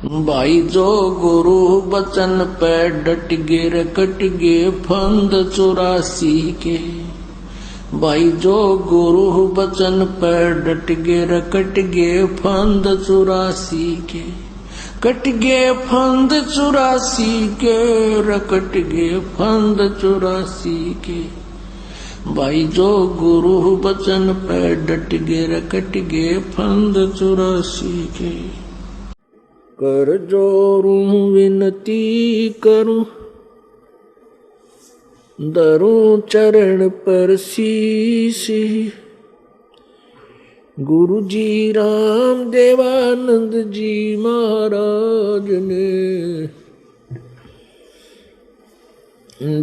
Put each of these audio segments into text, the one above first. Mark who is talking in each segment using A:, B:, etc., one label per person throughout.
A: भाई जो गुरु बचन पे डट गे रे कट गे फंद 84 के। भाई जो गुरु बचन पे डट गे रे कट गे फंद 84 के। कट गे फंद 84 के रे कट गे फंद 84 के। भाई जो गुरु बचन पे डट गे रे कट गे फंद 84 के। कर जोरूं विनती करूं धरूं चरण पर शीश। गुरु जी राम देवानंद जी महाराज ने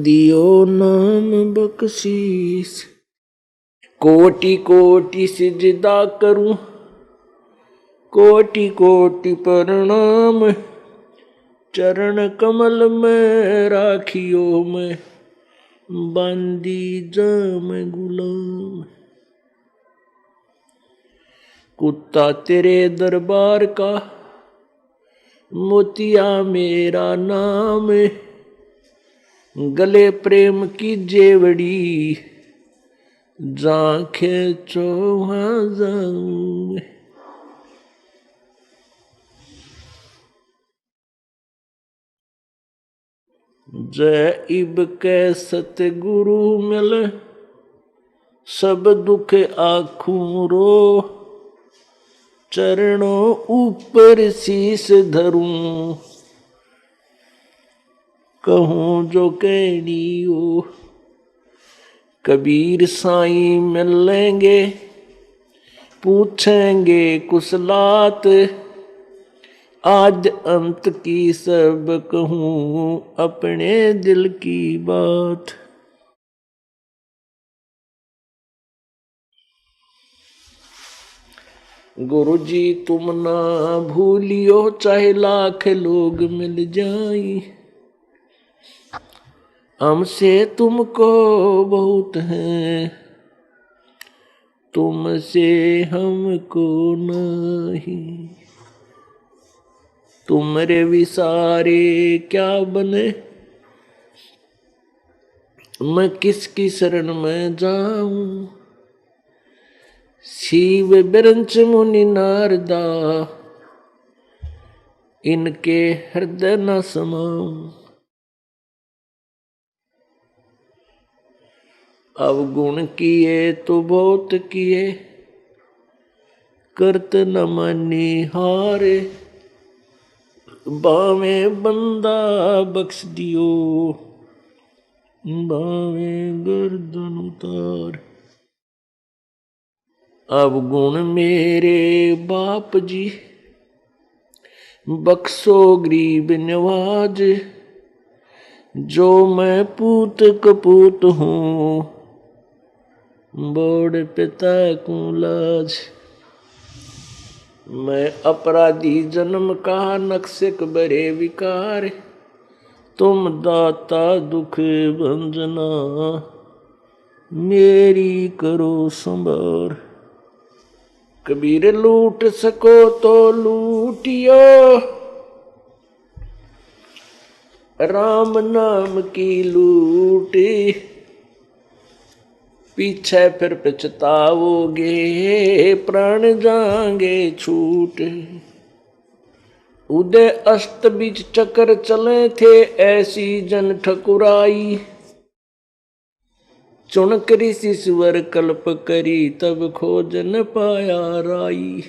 A: दियो नाम बख्शीश। कोटि कोटि सिजदा करूं कोटि कोटि प्रणाम। चरण कमल में राखियो मैं बांदी जाम गुलाम। कुत्ता तेरे दरबार का मोतिया मेरा नाम। गले प्रेम की जेवड़ी जांखे चौहा जाऊं। जय इब के सतगुरु मिल सब दुख आखूं रो। चरणों ऊपर शीस धरूं कहूं जो कहनी हो। कबीर साईं मिलेंगे पूछेंगे कुशलात। आज अंत की सब कहूं अपने दिल की बात। गुरु जी तुम ना भूलियो चाहे लाख लोग मिल जाई। हमसे तुमको बहुत है तुमसे हमको नहीं। तुमरे विसारे क्या बने मैं किसकी शरण में जाऊं। शिव बिरंच मुनि नारदा इनके हृदय न समाऊं। अवगुण किए तो बहुत किए करत न मानी हारे। बावे बंदा बख्श दियो बावे गर्दन उतार। अवगुण मेरे बाप जी बख्शो गरीब नवाज। जो मैं पूत कपूत हूँ बड़ पिता को लाज। मैं अपराधी जन्म का नक्शक बरे विकार। तुम दाता दुख भंजना मेरी करो संभार। कबीर लूट सको तो लूटियो राम नाम की लूट। पीछे फिर पछताओगे प्राण जाएंगे छूट। उदय अस्त बीच चक्कर चले थे ऐसी जन ठकुराई। चुन करी ईश्वर कल्प करी तब खोज न पाया राई।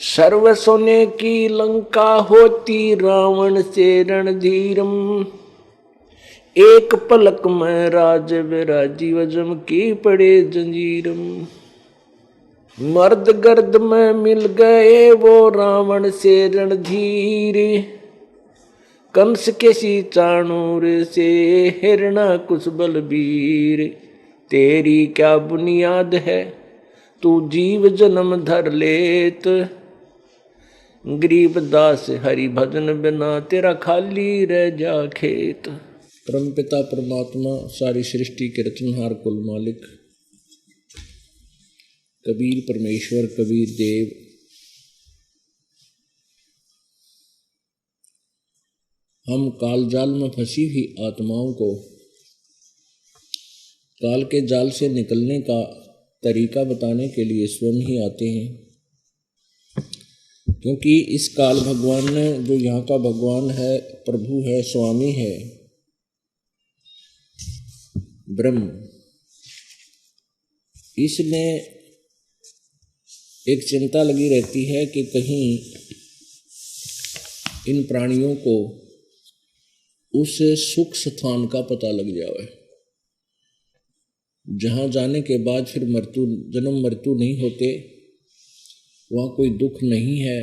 A: सर्व सोने की लंका होती रावण से रणधीरम। एक पलक में राज विराजी वजम की पड़े जंजीरम। मर्द गर्द में मिल गए वो रावण से रणधीर। कंस के सी चाणूर से हिरणा कुछ बलबीर। तेरी क्या बुनियाद है तू जीव जन्म धर लेत। गरीब दास हरि भजन बिना तेरा खाली रह जा खेत। परमपिता परमात्मा सारी सृष्टि के रचनहार कुल मालिक कबीर परमेश्वर कबीर देव हम काल जाल में फंसी हुई आत्माओं को काल के जाल से निकलने का तरीका बताने के लिए स्वयं ही आते हैं, क्योंकि इस काल भगवान ने, जो यहाँ का भगवान है, प्रभु है, स्वामी है, ब्रह्म, इसमें एक चिंता लगी रहती है कि कहीं इन प्राणियों को उस सुख स्थान का पता लग जाए जहाँ जाने के बाद फिर जन्म मृत्यु नहीं होते, वहाँ कोई दुख नहीं है।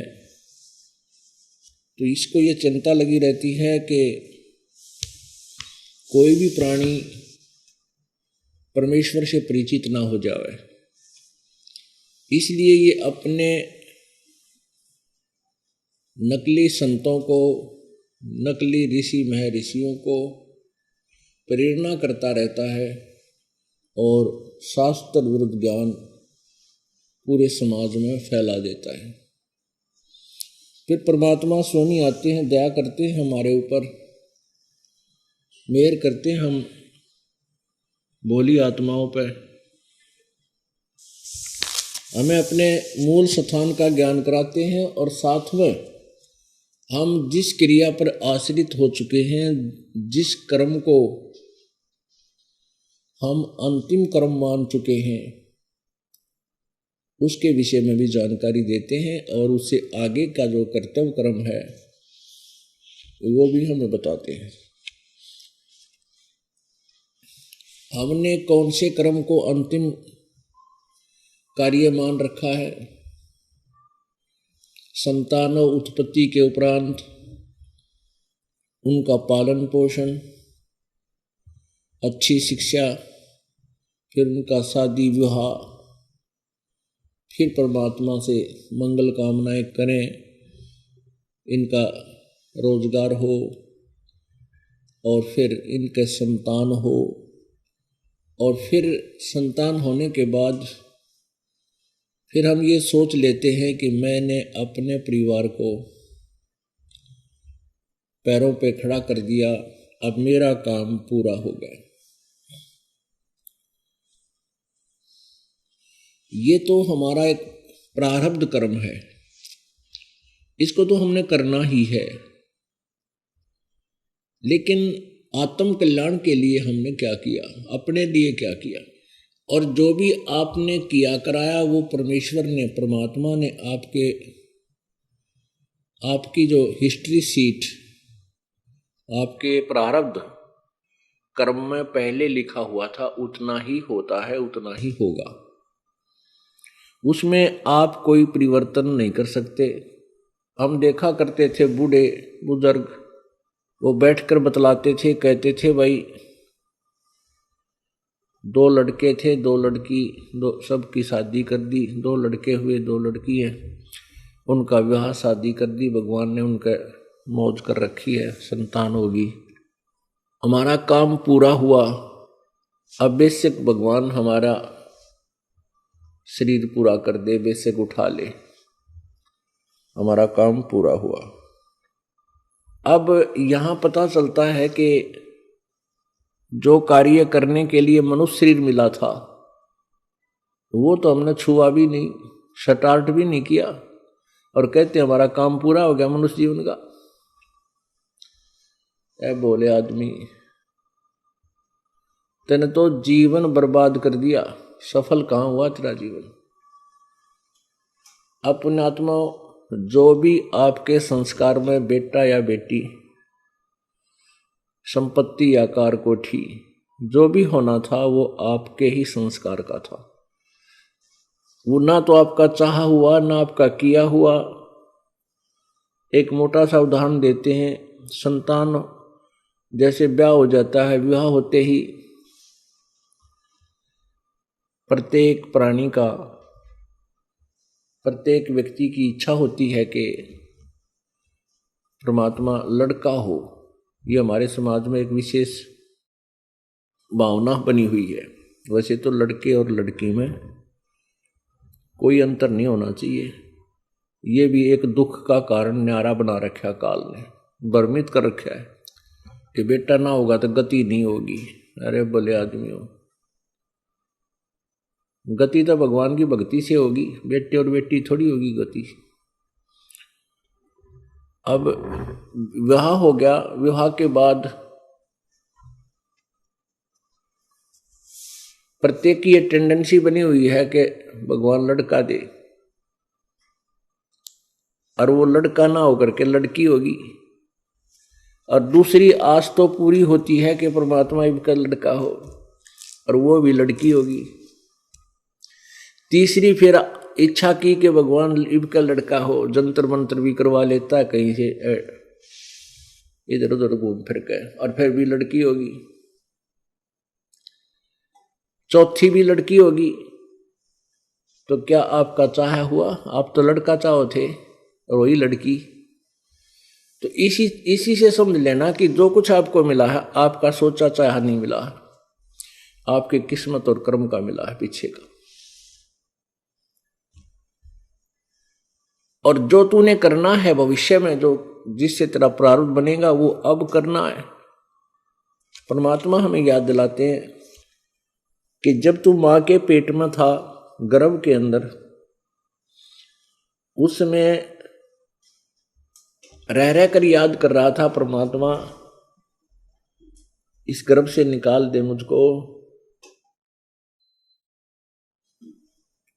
A: तो इसको ये चिंता लगी रहती है कि कोई भी प्राणी परमेश्वर से परिचित ना हो जाए, इसलिए ये अपने नकली संतों को, नकली ऋषि महर्षियों को प्रेरणा करता रहता है और शास्त्र विरुद्ध ज्ञान पूरे समाज में फैला देता है। फिर परमात्मा स्वयं आते हैं, दया करते हैं हमारे ऊपर, मेहर करते हैं हम भोली आत्माओं पर, हमें अपने मूल स्थान का ज्ञान कराते हैं और साथ में हम जिस क्रिया पर आश्रित हो चुके हैं, जिस कर्म को हम अंतिम कर्म मान चुके हैं, उसके विषय में भी जानकारी देते हैं और उससे आगे का जो कर्तव्य कर्म है वो भी हमें बताते हैं। हमने कौन से कर्म को अंतिम कार्य मान रखा है, संतान उत्पत्ति के उपरांत उनका पालन पोषण, अच्छी शिक्षा, फिर उनका शादी विवाह, फिर परमात्मा से मंगल कामनाएं करें, इनका रोजगार हो और फिर इनके संतान हो, और फिर संतान होने के बाद फिर हम ये सोच लेते हैं कि मैंने अपने परिवार को पैरों पे खड़ा कर दिया, अब मेरा काम पूरा हो गया। ये तो हमारा एक प्रारब्ध कर्म है, इसको तो हमने करना ही है, लेकिन आत्म कल्याण के लिए हमने क्या किया, अपने लिए क्या किया? और जो भी आपने किया कराया वो परमेश्वर ने, परमात्मा ने आपकी जो हिस्ट्री सीट, आपके प्रारब्ध कर्म में पहले लिखा हुआ था, उतना ही होता है, उतना ही होगा। उसमें आप कोई परिवर्तन नहीं कर सकते। हम देखा करते थे बूढ़े बुजुर्ग, वो बैठकर बतलाते थे, कहते थे भाई 2 लड़के थे, 2 लड़की, सबकी शादी कर दी, 2 लड़के हुए, 2 लड़की है, उनका विवाह शादी कर दी, भगवान ने उनका मौज कर रखी है, संतान होगी, हमारा काम पूरा हुआ। अब बेशक भगवान हमारा शरीर पूरा कर दे, बेशक उठा ले, हमारा काम पूरा हुआ। अब यहाँ पता चलता है कि जो कार्य करने के लिए मनुष्य शरीर मिला था वो तो हमने छुआ भी नहीं, स्टार्ट भी नहीं किया, और कहते हमारा काम पूरा हो गया मनुष्य जीवन का। ऐ बोले आदमी, तेने तो जीवन बर्बाद कर दिया, सफल कहाँ हुआ तेरा जीवन। अपने आत्मा, जो भी आपके संस्कार में बेटा या बेटी, संपत्ति या कार कोठी, जो भी होना था वो आपके ही संस्कार का था। वो ना तो आपका चाहा हुआ, ना आपका किया हुआ। एक मोटा सा उदाहरण देते हैं, संतान जैसे ब्याह हो जाता है, विवाह होते ही प्रत्येक प्राणी का, प्रत्येक व्यक्ति की इच्छा होती है कि परमात्मा लड़का हो। ये हमारे समाज में एक विशेष भावना बनी हुई है। वैसे तो लड़के और लड़की में कोई अंतर नहीं होना चाहिए। ये भी एक दुख का कारण न्यारा बना रखा, काल ने भ्रमित कर रखा है। कि बेटा ना होगा तो गति नहीं होगी। अरे बोले आदमी हो, गति तो भगवान की भक्ति से होगी, बेटे और बेटी थोड़ी होगी गति। अब विवाह हो गया, विवाह के बाद प्रत्येक की ये टेंडेंसी बनी हुई है कि भगवान लड़का दे, और वो लड़का ना होकर के लड़की होगी। और दूसरी आस तो पूरी होती है कि परमात्मा इनका लड़का हो, और वो भी लड़की होगी। तीसरी फिर इच्छा की कि भगवान इनका लड़का हो, जंतर मंत्र भी करवा लेता है कहीं से इधर उधर घूम फिर के, और फिर भी लड़की होगी। चौथी भी लड़की होगी। तो क्या आपका चाह हुआ? आप तो लड़का चाहो थे और वही लड़की। तो इसी से समझ लेना कि जो कुछ आपको मिला है आपका सोचा चाहा नहीं मिला, आपकी किस्मत और कर्म का मिला है पीछे का। और जो तूने करना है भविष्य में, जो जिससे तेरा प्रारब्ध बनेगा वो अब करना है। परमात्मा हमें याद दिलाते हैं कि जब तू मां के पेट में था, गर्भ के अंदर, उसमें रह रह कर याद कर रहा था, परमात्मा इस गर्भ से निकाल दे मुझको,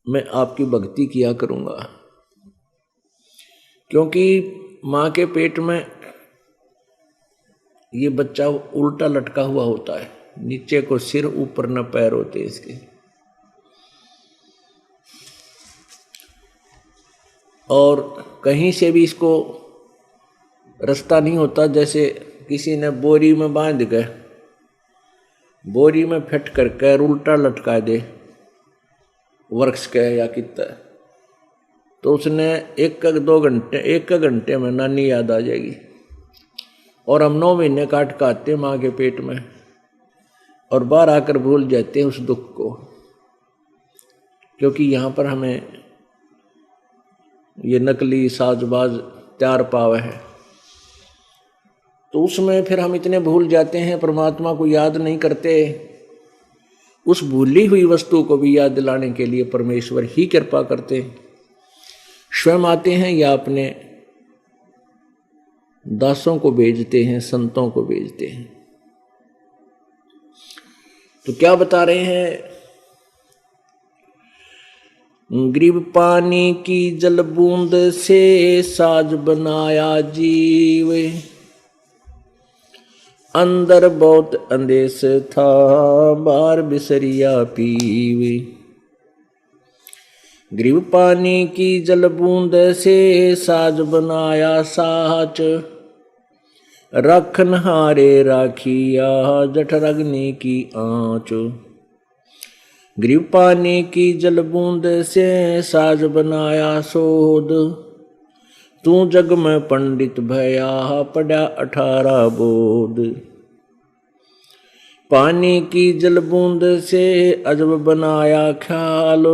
A: मैं आपकी भक्ति किया करूंगा। क्योंकि मां के पेट में ये बच्चा उल्टा लटका हुआ होता है, नीचे को सिर ऊपर न पैर होते इसके। और कहीं से भी इसको रास्ता नहीं होता, जैसे किसी ने बोरी में बांध के, बोरी में फिट करके उल्टा लटका दे वृक्ष के या कितना, तो उसने एक घंटे में नानी याद आ जाएगी। और हम 9 महीने काट के आते माँ के पेट में, और बाहर आकर भूल जाते हैं उस दुख को, क्योंकि यहाँ पर हमें ये नकली साजबाज तैयार पावा है। तो उसमें फिर हम इतने भूल जाते हैं, परमात्मा को याद नहीं करते। उस भूली हुई वस्तु को भी याद दिलाने के लिए परमेश्वर ही कृपा करते हैं, स्वयं आते हैं या अपने दासों को भेजते हैं, संतों को भेजते हैं। तो क्या बता रहे हैं? ग्रीव पानी की जल बूंद से साज बनाया जीव, अंदर बहुत अंदेश था बार बिसरिया पीवे। ग्रीव पानी की जल बूंद से साज बनाया साच, रखन हारे राखिया जठर अग्नि की आँच। ग्रीव पानी की जल बूंद से साज बनाया सोध, तू जग में पंडित भया पड़ा 18 बोध। पानी की जल बूंद से अजब बनाया ख्याल,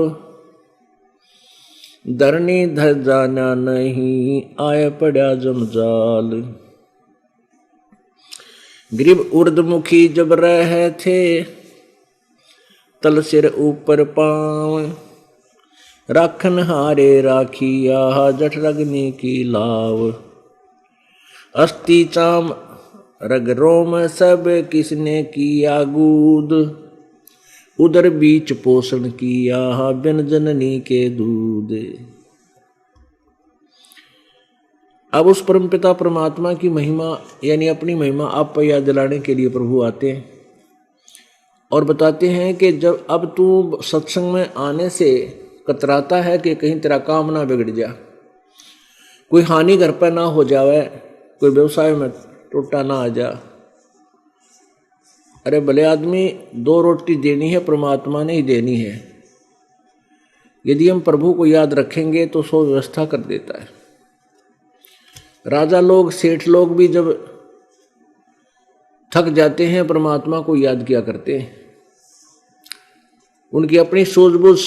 A: धरनी धर जाना नहीं आया पड़ा जमजाल। ग्रीव उर्दमुखी जब रहे थे, तल सिर ऊपर पाँव, राखन हारे राखिया जठर अग्नि की लाव। अस्थि चाम रग रोम सब किसने किया गूद, उदर बीच पोषण किया बिन जननी के दूध। अब उस परमपिता परमात्मा की महिमा यानी अपनी महिमा आप पर याद दिलाने के लिए प्रभु आते हैं और बताते हैं कि जब अब तू सत्संग में आने से कतराता है कि कहीं तेरा काम ना बिगड़ जा, कोई हानि घर पर ना हो जावे, कोई व्यवसाय में टूटा ना आ जा। अरे भले आदमी 2 रोटी देनी है, परमात्मा ने ही देनी है। यदि हम प्रभु को याद रखेंगे तो सो व्यवस्था कर देता है। राजा लोग, सेठ लोग भी जब थक जाते हैं परमात्मा को याद किया करते हैं, उनकी अपनी सूझबूझ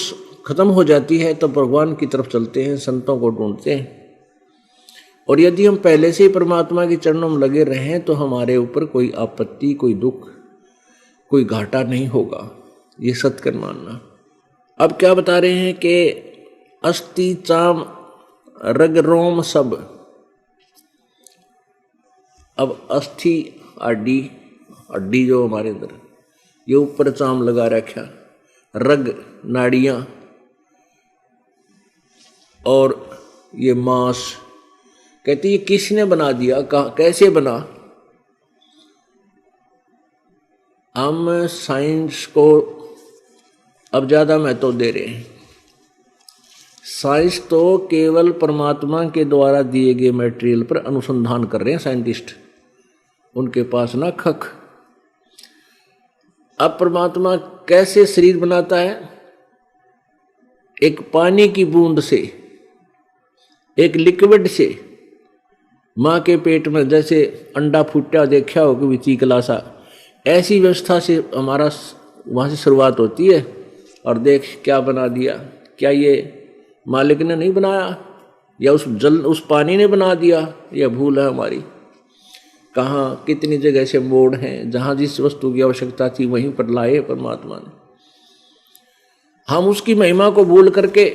A: खत्म हो जाती है तो भगवान की तरफ चलते हैं, संतों को ढूंढते हैं। और यदि हम पहले से ही परमात्मा के चरणों में लगे रहें तो हमारे ऊपर कोई आपत्ति, कोई दुख, कोई घाटा नहीं होगा। ये सत्कर्म मानना। अब क्या बता रहे हैं कि अस्थि चाम रग रोम सब। अब अस्थि हड्डी, हड्डी जो हमारे अंदर, ये ऊपर चाम लगा रखा, रग नाड़ियां, और ये मांस। कहती ये किसने बना दिया, कैसे बना? हम साइंस को अब ज्यादा महत्व दे रहे हैं। साइंस तो केवल परमात्मा के द्वारा दिए गए मटेरियल पर अनुसंधान कर रहे हैं साइंटिस्ट, उनके पास ना खख। अब परमात्मा कैसे शरीर बनाता है? एक पानी की बूंद से, एक लिक्विड से, माँ के पेट में जैसे अंडा फूटा देखा हो कि चिकला सा, ऐसी व्यवस्था से हमारा वहाँ से शुरुआत होती है। और देख क्या बना दिया। क्या ये मालिक ने नहीं बनाया, या उस पानी ने बना दिया? यह भूल है हमारी। कहाँ कितनी जगह से मोड़ हैं, जहाँ जिस वस्तु की आवश्यकता थी वहीं पर लाए परमात्मा ने। हम उसकी महिमा को भूल करके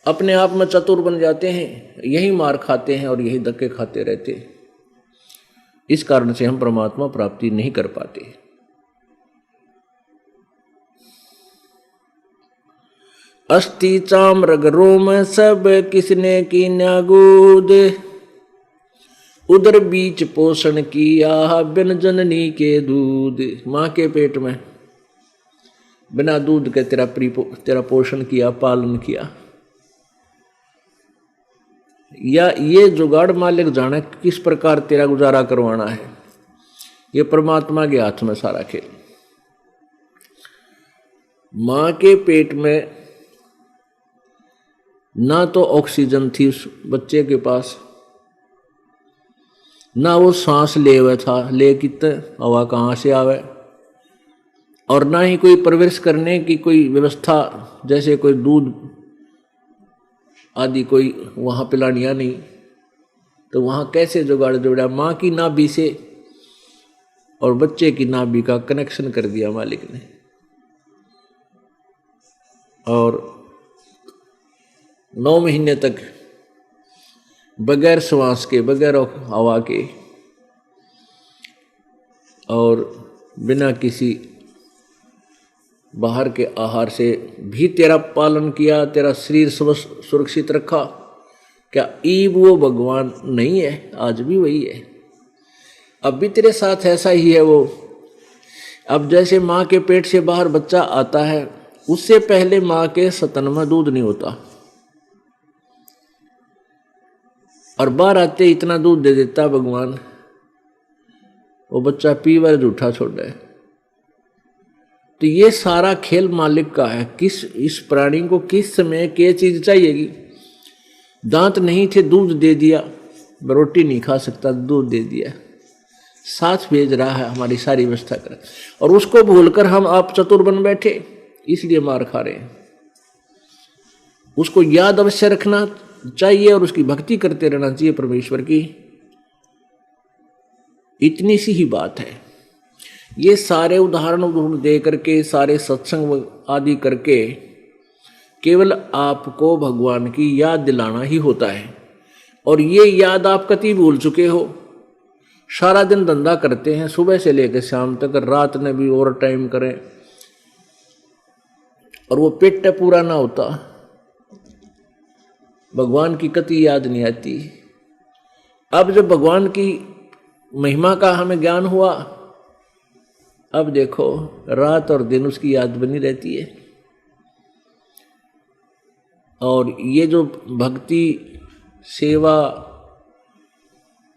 A: अपने आप में चतुर बन जाते हैं, यही मार खाते हैं और यही धक्के खाते रहते हैं। इस कारण से हम परमात्मा प्राप्ति नहीं कर पाते। अस्थि चाम रग रोम सब किसने की न्यागूद, उधर बीच पोषण किया बिन जननी के दूध। माँ के पेट में बिना दूध के तेरा पोषण किया, पालन किया। या ये जुगाड़ मालिक जाने किस प्रकार तेरा गुजारा करवाना है। ये परमात्मा के हाथ में सारा खेल। माँ के पेट में ना तो ऑक्सीजन थी उस बच्चे के पास, ना वो सांस ले हुआ था, ले कितने हवा कहाँ से आवे, और ना ही कोई प्रवेश करने की कोई व्यवस्था, जैसे कोई दूध आदि कोई वहाँ पिलानिया नहीं। तो वहाँ कैसे जुगाड़ जोड़ा? माँ की नाभि से और बच्चे की नाभि का कनेक्शन कर दिया मालिक ने। और 9 महीने तक बगैर श्वास के, बगैर हवा के और बिना किसी बाहर के आहार से भी तेरा पालन किया, तेरा शरीर सुरक्षित रखा। क्या ईब वो भगवान नहीं है? आज भी वही है, अब भी तेरे साथ ऐसा ही है वो। अब जैसे माँ के पेट से बाहर बच्चा आता है, उससे पहले माँ के स्तन में दूध नहीं होता, और बाहर आते इतना दूध दे देता भगवान, वो बच्चा पीवर झूठा छोड़ है। तो ये सारा खेल मालिक का है। किस इस प्राणी को किस समय क्या चीज चाहिएगी। दांत नहीं थे, दूध दे दिया, रोटी नहीं खा सकता, दूध दे दिया, साथ भेज रहा है, हमारी सारी व्यवस्था कर, और उसको भूलकर हम आप चतुर बन बैठे, इसलिए मार खा रहे हैं। उसको याद अवश्य रखना चाहिए और उसकी भक्ति करते रहना चाहिए परमेश्वर की। इतनी सी ही बात है। ये सारे उदाहरण दे करके, सारे सत्संग आदि करके केवल आपको भगवान की याद दिलाना ही होता है। और ये याद आप कति भूल चुके हो। सारा दिन धंधा करते हैं, सुबह से लेकर शाम तक, रात में भी ओवर टाइम करें, और वो पेट पूरा ना होता, भगवान की कति याद नहीं आती। अब जब भगवान की महिमा का हमें ज्ञान हुआ, अब देखो रात और दिन उसकी याद बनी रहती है। और ये जो भक्ति, सेवा,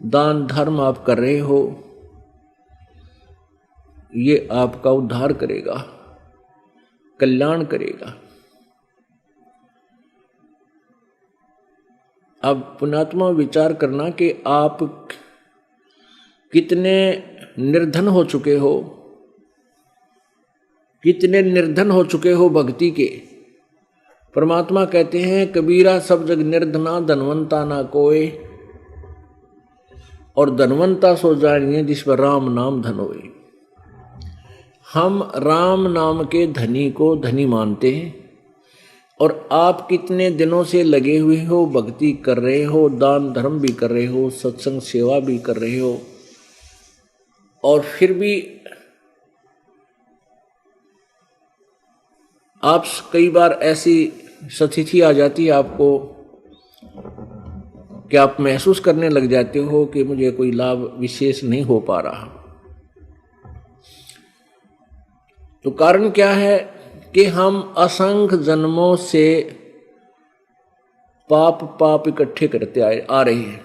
A: दान धर्म आप कर रहे हो, ये आपका उद्धार करेगा, कल्याण करेगा। अब पुण्यात्मा विचार करना कि आप कितने निर्धन हो चुके हो, कितने निर्धन हो चुके हो भक्ति के। परमात्मा कहते हैं कबीरा सब जग निर्धना, धनवंता ना कोय, और धनवंता सो जानिए जिस पर राम नाम धन होए। हम राम नाम के धनी को धनी मानते हैं, और आप कितने दिनों से लगे हुए हो, भक्ति कर रहे हो, दान धर्म भी कर रहे हो, सत्संग सेवा भी कर रहे हो, और फिर भी आप कई बार ऐसी स्थिति आ जाती है आपको कि आप महसूस करने लग जाते हो कि मुझे कोई लाभ विशेष नहीं हो पा रहा। तो कारण क्या है कि हम असंख्य जन्मों से पाप इकट्ठे करते आ रहे हैं,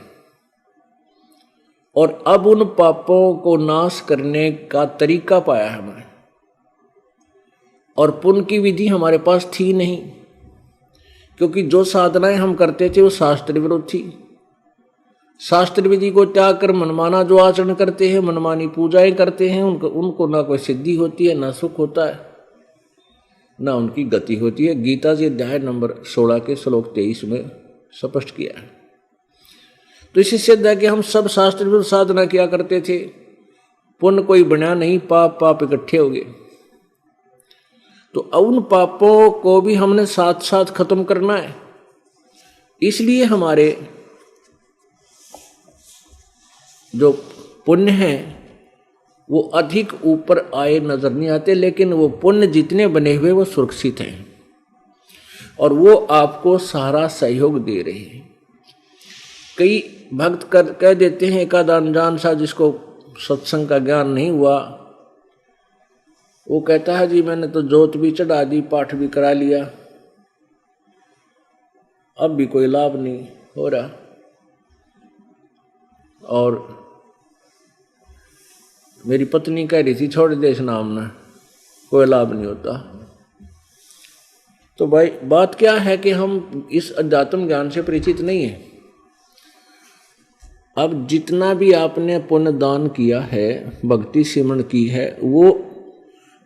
A: और अब उन पापों को नाश करने का तरीका पाया है हमें, और पुण्य की विधि हमारे पास थी नहीं, क्योंकि जो साधनाएं हम करते थे वो शास्त्र विरुद्ध थी। शास्त्र विधि को त्याग कर मनमाना जो आचरण करते हैं, मनमानी पूजाएं करते हैं, उनको ना कोई सिद्धि होती है, ना सुख होता है, ना उनकी गति होती है। गीता जी अध्याय नंबर 16 के श्लोक 23 में स्पष्ट किया है। तो इसी सिद्ध है कि हम सब शास्त्र विरुद्ध साधना किया करते थे, पुण्य कोई बना नहीं, पाप इकट्ठे हो गए। तो उन पापों को भी हमने साथ साथ खत्म करना है, इसलिए हमारे जो पुण्य हैं वो अधिक ऊपर आए नजर नहीं आते, लेकिन वो पुण्य जितने बने हुए वो सुरक्षित हैं, और वो आपको सारा सहयोग दे रहे हैं। कई भक्त कह देते हैं, एक आध अनजान सा जिसको सत्संग का ज्ञान नहीं हुआ, वो कहता है जी मैंने तो जोत भी चढ़ा दी, पाठ भी करा लिया, अब भी कोई लाभ नहीं हो रहा, और मेरी पत्नी कह रही थी छोड़ दे इस नाम में, कोई लाभ नहीं होता। तो भाई बात क्या है कि हम इस अध्यात्म ज्ञान से परिचित नहीं है। अब जितना भी आपने पुण्य दान किया है, भक्ति सिमरण की है, वो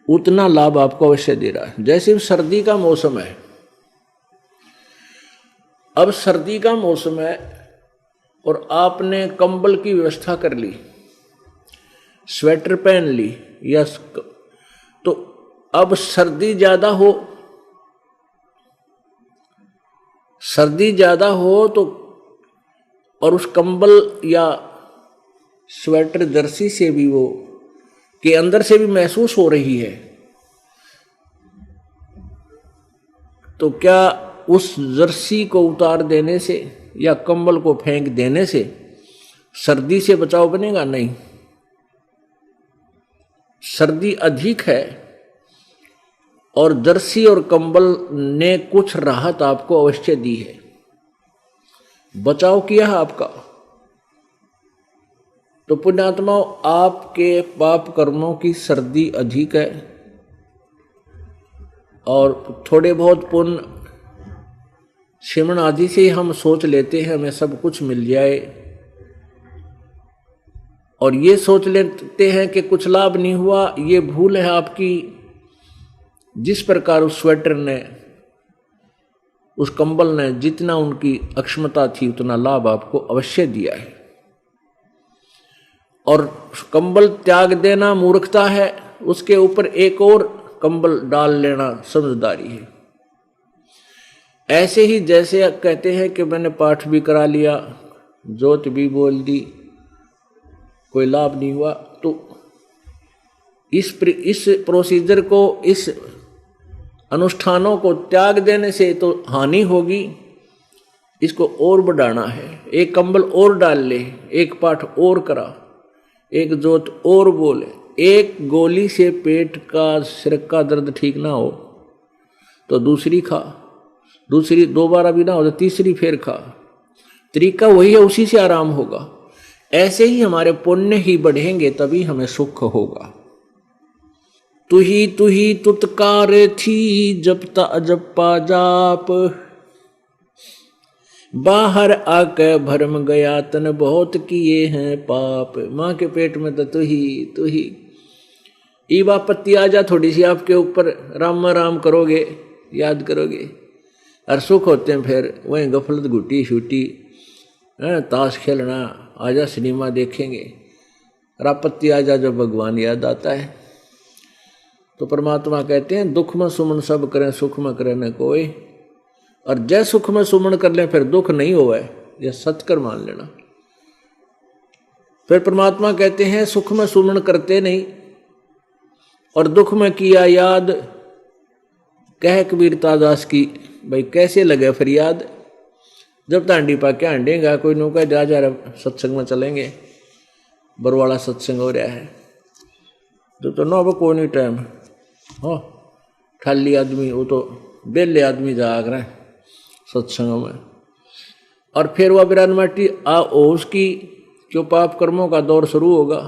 A: उतना लाभ आपको अवश्य दे रहा है। जैसे सर्दी का मौसम है, अब सर्दी का मौसम है और आपने कंबल की व्यवस्था कर ली, स्वेटर पहन ली, या तो अब सर्दी ज्यादा हो तो और उस कंबल या स्वेटर जर्सी से भी वो के अंदर से भी महसूस हो रही है, तो क्या उस जर्सी को उतार देने से या कंबल को फेंक देने से सर्दी से बचाव बनेगा? नहीं। सर्दी अधिक है और जर्सी और कंबल ने कुछ राहत आपको अवश्य दी है, बचाव किया है आपका। तो पुण्यात्माओं, आपके पाप कर्मों की सर्दी अधिक है, और थोड़े बहुत पुण्य सिमरण आदि से हम सोच लेते हैं हमें सब कुछ मिल जाए, और ये सोच लेते हैं कि कुछ लाभ नहीं हुआ। ये भूल है आपकी। जिस प्रकार उस स्वेटर ने, उस कंबल ने जितना उनकी अक्षमता थी उतना लाभ आपको अवश्य दिया है, और कंबल त्याग देना मूर्खता है, उसके ऊपर एक और कंबल डाल लेना समझदारी है। ऐसे ही जैसे कहते हैं कि मैंने पाठ भी करा लिया, जोत भी बोल दी, कोई लाभ नहीं हुआ, तो इस प्रोसीजर को, इस अनुष्ठानों को त्याग देने से तो हानि होगी, इसको और बढ़ाना है। एक कंबल और डाल ले, एक पाठ और करा, एक जोत और बोले, एक गोली से पेट का, सिर का दर्द ठीक ना हो तो दूसरी खा, दूसरी दोबारा भी ना हो तो तीसरी फिर खा। तरीका वही है, उसी से आराम होगा। ऐसे ही हमारे पुण्य ही बढ़ेंगे, तभी हमें सुख होगा। तू ही तुतकार थी जपता अजपा जाप, बाहर आके भरम गया तन बहुत किए हैं पाप। माँ के पेट में तो तू ही ईवा पत्ती आ जा थोड़ी सी आपके ऊपर, राम राम करोगे, याद करोगे, और सुख होते हैं फिर वहीं गफलत, गुटी शूटी, ताश खेलना आजा सिनेमा देखेंगे, रापत्ती आजा जब भगवान याद आता है। तो परमात्मा कहते हैं दुख में सुमन सब करें, सुख में करे न कोई। और जय सुख में सुमन कर लें फिर दुख नहीं होवे, यह सत्कर मान लेना। फिर परमात्मा कहते हैं सुख में सुमन करते नहीं और दुख में किया याद, कह कबीरता दास की भाई कैसे लगे फिर याद। जब तांडी पाके हांडेगा कोई नौका जा रहा सत्संग में चलेंगे, बरवाड़ा सत्संग हो रहा है तो ना वो कोई नहीं टाइम हो, खाली आदमी वो तो बेले आदमी जाग रहे हैं सत्संगों में। और फिर वह बिरान माटी उसकी जो पाप कर्मों का दौर शुरू होगा।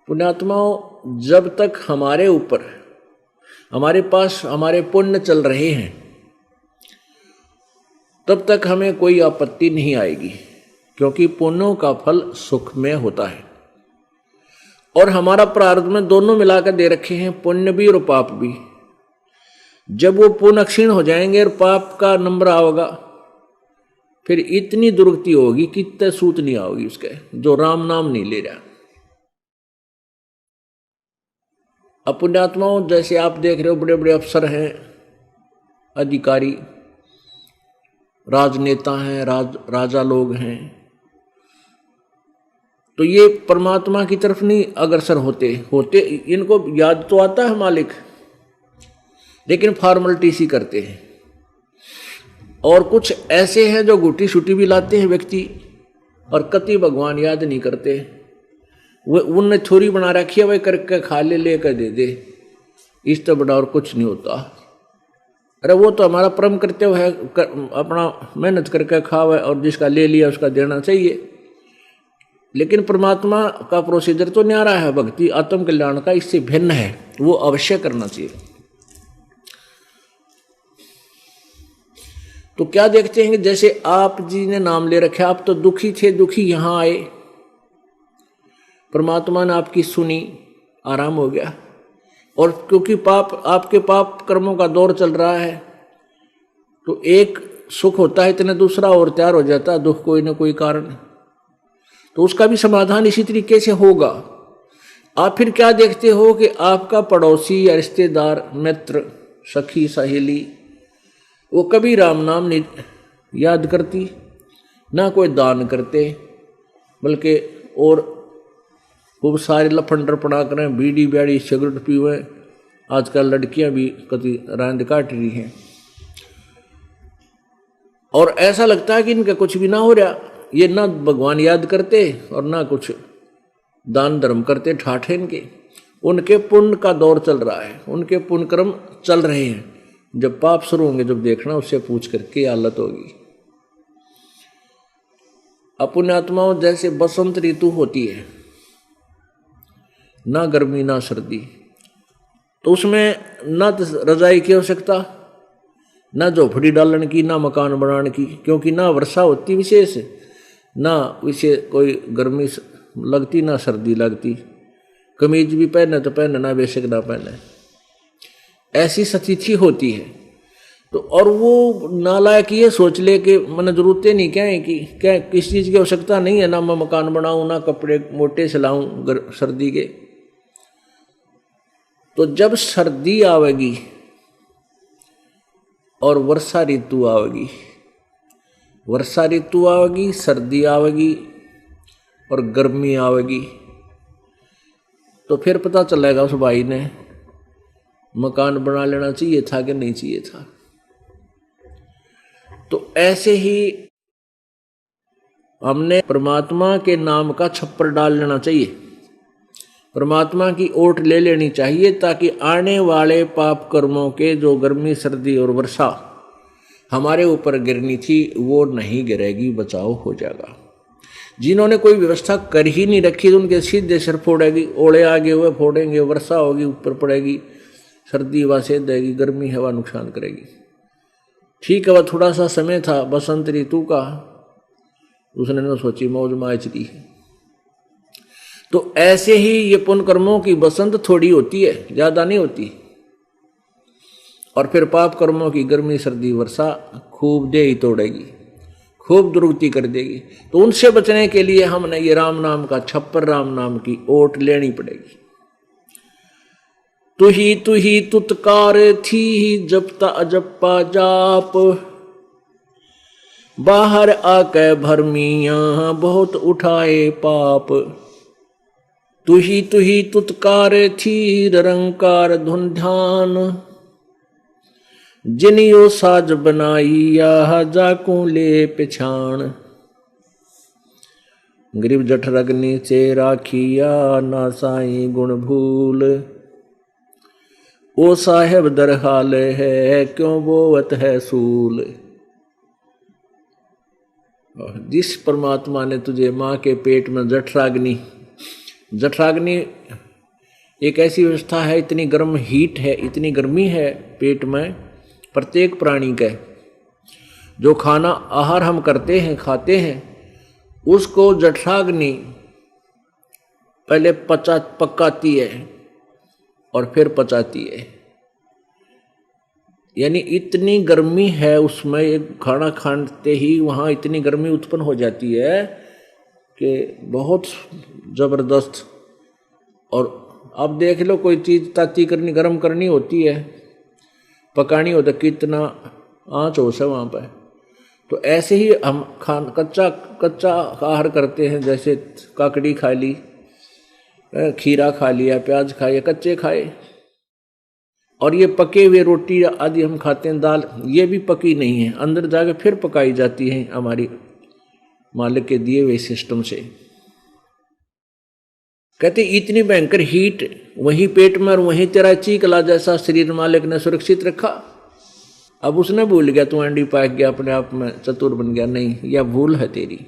A: पुण्यात्माओं, जब तक हमारे ऊपर हमारे पास हमारे पुण्य चल रहे हैं तब तक हमें कोई आपत्ति नहीं आएगी, क्योंकि पुण्यों का फल सुख में होता है। और हमारा प्रारब्ध में दोनों मिलाकर दे रखे हैं, पुण्य भी और पाप भी। जब वो पुण्य क्षीण हो जाएंगे और पाप का नंबर आओगा, फिर इतनी दुर्गति होगी कि इतने सूत नहीं आओगी उसके, जो राम नाम नहीं ले रहा। अब पुण्यात्माओं, जैसे आप देख रहे हो बड़े बड़े अफसर हैं, अधिकारी, राजनेता हैं, राजा लोग हैं, तो ये परमात्मा की तरफ नहीं अग्रसर होते। इनको याद तो आता है मालिक, लेकिन फॉर्मेलिटी सी करते हैं। और कुछ ऐसे हैं जो गुटी शुटी भी लाते हैं व्यक्ति और कति भगवान याद नहीं करते। वो उनने छोरी बना रखी है, वही करके खा लेकर दे दे, इस तो बड़ा और कुछ नहीं होता। अरे वो तो हमारा परम कर्तव्य है, अपना मेहनत करके खावे और जिसका ले लिया उसका देना चाहिए। लेकिन परमात्मा का प्रोसीजर तो न्यारा है, भक्ति आत्म कल्याण का इससे भिन्न है, वो अवश्य करना चाहिए। तो क्या देखते हैं, जैसे आप जी ने नाम ले रखा, आप तो दुखी थे, दुखी यहां आए, परमात्मा ने आपकी सुनी, आराम हो गया। और क्योंकि आपके पाप कर्मों का दौर चल रहा है, तो एक सुख होता है इतना, दूसरा और तैयार हो जाता है दुख, कोई ना कोई कारण, तो उसका भी समाधान इसी तरीके से होगा। आप फिर क्या देखते हो कि आपका पड़ोसी या रिश्तेदार, मित्र, सखी, सहेली, वो कभी राम नाम नहीं याद करती, ना कोई दान करते, बल्कि और खूब सारे लफंडर पड़ा करें, बीड़ी ब्याड़ी सिगरेट पीवे। आजकल लड़कियां भी कति रांद काट रही हैं, और ऐसा लगता है कि इनका कुछ भी ना हो रहा, ये ना भगवान याद करते और ना कुछ दान धर्म करते, ठाठे इनके। उनके पुण्य का दौर चल रहा है, उनके पुण्य कर्म चल रहे हैं। जब पाप शुरू होंगे, जब देखना उससे पूछ करके हालत होगी। अपुण्यात्माओं, जैसे बसंत ऋतु होती है, ना गर्मी ना सर्दी, तो उसमें ना रजाई की आवश्यकता, ना झोपड़ी डालने की, ना मकान बनाने की, क्योंकि ना वर्षा होती विशेष, ना इसे कोई गर्मी लगती ना सर्दी लगती। कमीज भी पहने तो पहने, ना बेशक ना पहने, ऐसी स्थिति होती है। तो और वो नालायक ये सोच ले कि मैंने जरूरतें नहीं क्या है कि क्या किस चीज़ की आवश्यकता नहीं है, ना मैं मकान बनाऊं, ना कपड़े मोटे सिलाऊं सर्दी के। तो जब सर्दी आवेगी और वर्षा ऋतु आवेगी, वर्षा ऋतु आवेगी, सर्दी आवेगी और गर्मी आवेगी, तो फिर पता चलेगा उस भाई ने मकान बना लेना चाहिए था कि नहीं चाहिए था। तो ऐसे ही हमने परमात्मा के नाम का छप्पर डाल लेना चाहिए, परमात्मा की ओट ले लेनी चाहिए, ताकि आने वाले पाप कर्मों के जो गर्मी सर्दी और वर्षा हमारे ऊपर गिरनी थी वो नहीं गिरेगी, बचाव हो जाएगा। जिन्होंने कोई व्यवस्था कर ही नहीं रखी तो उनके सीधे सिर फोड़ेगी, ओले आगे हुए फोड़ेंगे, वर्षा होगी ऊपर पड़ेगी, सर्दी हवा से देगी, गर्मी हवा नुकसान करेगी। ठीक है, वह थोड़ा सा समय था बसंत ऋतु का, उसने न सोची मौज माच ली। तो ऐसे ही ये पुण्य कर्मों की बसंत थोड़ी होती है, ज्यादा नहीं होती, और फिर पाप कर्मों की गर्मी सर्दी वर्षा खूब दे ही तोड़ेगी, खूब दुर्गति कर देगी। तो उनसे बचने के लिए हमने ये राम नाम का छप्पर राम नाम की ओट लेनी पड़ेगी। तू ही तुतकार थी जपता अजप्पा जाप, बाहर आके भरमियां बहुत उठाए पाप। तू ही तुतकार थी निरंकार धुन ध्यान, जिनियो साज बनाई या जाकू ले पिछाण। गरीब जठरग्नि से राखिया ना साई गुण भूल, ओ साहेब दरहाल है क्यों बोवत है सूल। जिस परमात्मा ने तुझे माँ के पेट में जठराग्नि, जठराग्नि एक ऐसी व्यवस्था है, इतनी गर्म हीट है, इतनी गर्मी है पेट में प्रत्येक प्राणी का। जो खाना आहार हम करते हैं खाते हैं उसको जठराग्नि पहले पकाती है और फिर पचाती है। यानी इतनी गर्मी है उसमें, एक खाना खाते ही वहाँ इतनी गर्मी उत्पन्न हो जाती है कि बहुत ज़बरदस्त। और अब देख लो कोई चीज़ ताती करनी गर्म करनी होती है, पकानी होता, कितना आँच हो से वहाँ पर। तो ऐसे ही हम कच्चा आहार करते हैं, जैसे काकड़ी खा ली, खीरा खा लिया, प्याज खाए, कच्चे खाए। और ये पके हुए रोटी आदि हम खाते हैं, दाल, ये भी पकी नहीं है, अंदर जाके फिर पकाई जाती है हमारी मालिक के दिए हुए सिस्टम से। कहते इतनी भयंकर हीट वहीं पेट में और वहीं तेरा चीकला जैसा शरीर मालिक ने सुरक्षित रखा। अब उसने भूल गया, तू अंडी पाक गया, अपने आप में चतुर बन गया। नहीं, यह भूल है तेरी।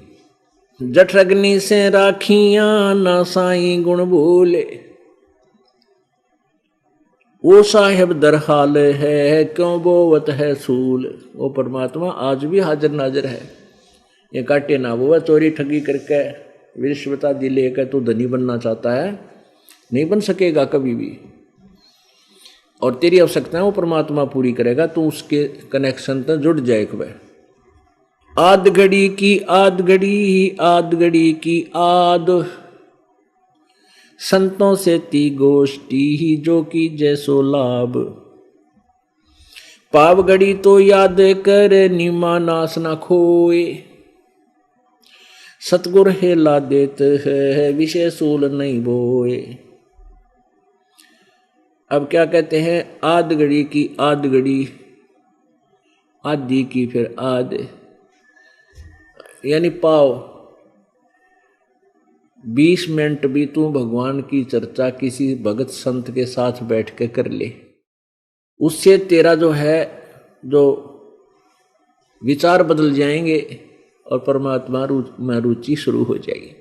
A: जठरग्नि से राखियां ना साई गुण भूले, वो साहेब दरहाल है क्यों बोवत है सूल। वो परमात्मा आज भी हाजिर नाजिर है। ये काटे ना वो चोरी ठगी करके विश्वता दी लेकर तू धनी बनना चाहता है, नहीं बन सकेगा कभी भी। और तेरी आवश्यकताएं वो परमात्मा पूरी करेगा, तू उसके कनेक्शन तक जुड़ जाए। कब आद घड़ी की आद घड़ी, आद घड़ी की आद, संतों से ती गोष्ठी ही जो की जैसो लाभ। पाव घड़ी तो याद कर निमा नास ना खोए, सतगुर हेला देते है विषय सूल नहीं बोए। अब क्या कहते हैं, आध घड़ी की आध घड़ी, आधी की फिर आध, यानी पाव 20 मिनट भी तू भगवान की चर्चा किसी भगत संत के साथ बैठ के कर ले, उससे तेरा जो है जो विचार बदल जाएंगे और परमात्मा में रुचि शुरू हो जाएगी।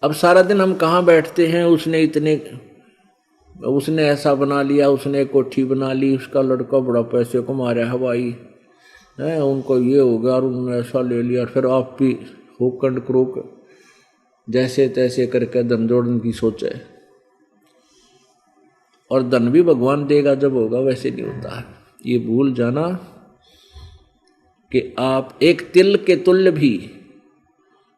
A: अब सारा दिन हम कहाँ बैठते हैं, उसने ऐसा बना लिया, उसने कोठी बना ली, उसका लड़का बड़ा पैसे कमा रहा है भाई है, उनको ये हो गया और उन्होंने ऐसा ले लिया, फिर आप भी होकंड क्रोक जैसे तैसे करके धन जोड़ने की सोच है। और धन भी भगवान देगा जब होगा, वैसे नहीं होता। ये भूल जाना कि आप एक तिल के तुल्य भी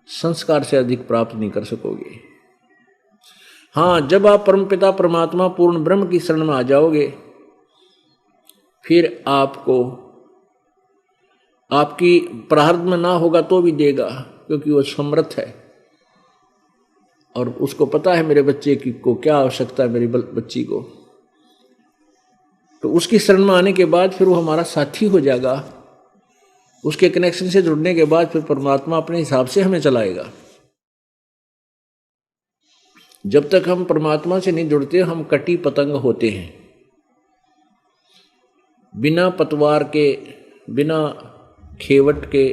A: संस्कार से अधिक प्राप्त नहीं कर सकोगे। हाँ, जब आप परमपिता परमात्मा पूर्ण ब्रह्म की शरण में आ जाओगे, फिर आपको आपकी प्रारब्ध में ना होगा तो भी देगा, क्योंकि वो समर्थ है और उसको पता है मेरे बच्चे की को क्या आवश्यकता है, मेरी बच्ची को। तो उसकी शरण में आने के बाद फिर वो हमारा साथी हो जाएगा। उसके कनेक्शन से जुड़ने के बाद फिर परमात्मा अपने हिसाब से हमें चलाएगा। जब तक हम परमात्मा से नहीं जुड़ते, हम कटी पतंग होते हैं। बिना पतवार के, बिना खेवट के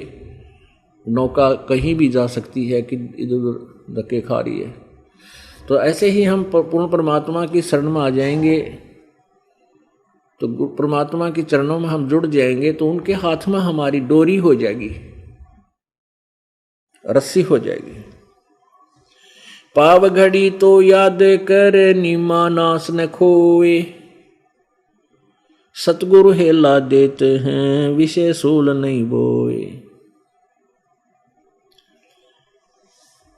A: नौका कहीं भी जा सकती है कि इधर उधर धक्के खा रही है। तो ऐसे ही हम पूर्ण परमात्मा की शरण में आ जाएंगे, तो परमात्मा के चरणों में हम जुड़ जाएंगे, तो उनके हाथ में हमारी डोरी हो जाएगी, रस्सी हो जाएगी। पाव घड़ी तो याद कर निमा नास न खोए, सतगुरु हेला देते हैं विषय सूल नहीं बोए।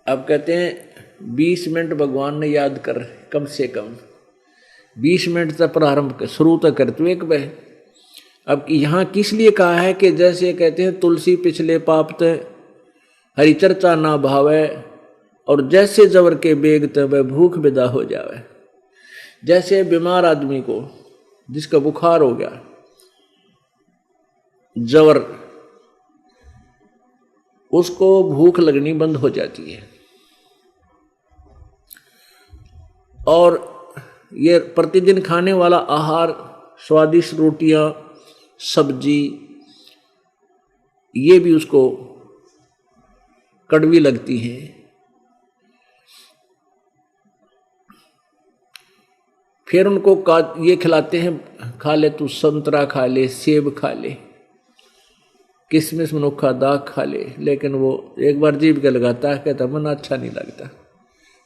A: अब कहते हैं 20 मिनट भगवान ने याद कर, कम से कम 20 मिनट तक प्रारंभ शुरू तक करते एक बह। अब यहाँ किस लिए कहा है कि जैसे कहते हैं तुलसी पिछले पाप ते हरि चर्चा ना भावे, और जैसे जवर के बेग ते वह भूख विदा हो जावे। जैसे बीमार आदमी को जिसका बुखार हो गया, जवर, उसको भूख लगनी बंद हो जाती है, और ये प्रतिदिन खाने वाला आहार, स्वादिष्ट रोटियां, सब्जी, ये भी उसको कड़वी लगती हैं। फिर उनको ये खिलाते हैं, खा ले तू संतरा खा ले, सेब खा ले, किशमिश मनुखा दाग खा ले, लेकिन वो एक बार जीभ के लगाता है, कहता मन अच्छा नहीं लगता,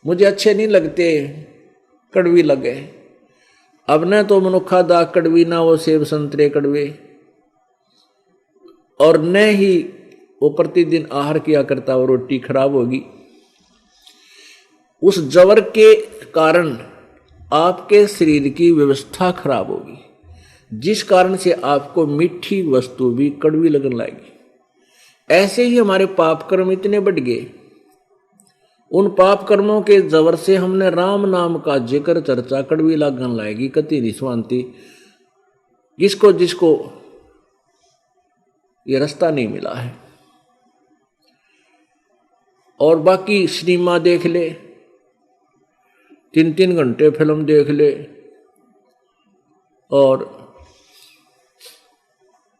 A: मुझे अच्छे नहीं लगते, कड़वी लगे। अब न तो मनुखा दाग कड़वी, ना वो सेब संतरे कड़वे, और न ही वो प्रतिदिन आहार किया करता, वो रोटी खराब होगी। उस जवर के कारण आपके शरीर की व्यवस्था खराब होगी, जिस कारण से आपको मीठी वस्तु भी कड़वी लगने लगेगी। ऐसे ही हमारे पाप कर्म इतने बढ़ गए, उन पाप कर्मों के जवर से हमने राम नाम का जिक्र चर्चा कड़वी लगन लाएगी, कति निस्वांति, जिसको जिसको ये रास्ता नहीं मिला है। और बाकी सिनेमा देख ले, 3-3 घंटे फिल्म देख ले, और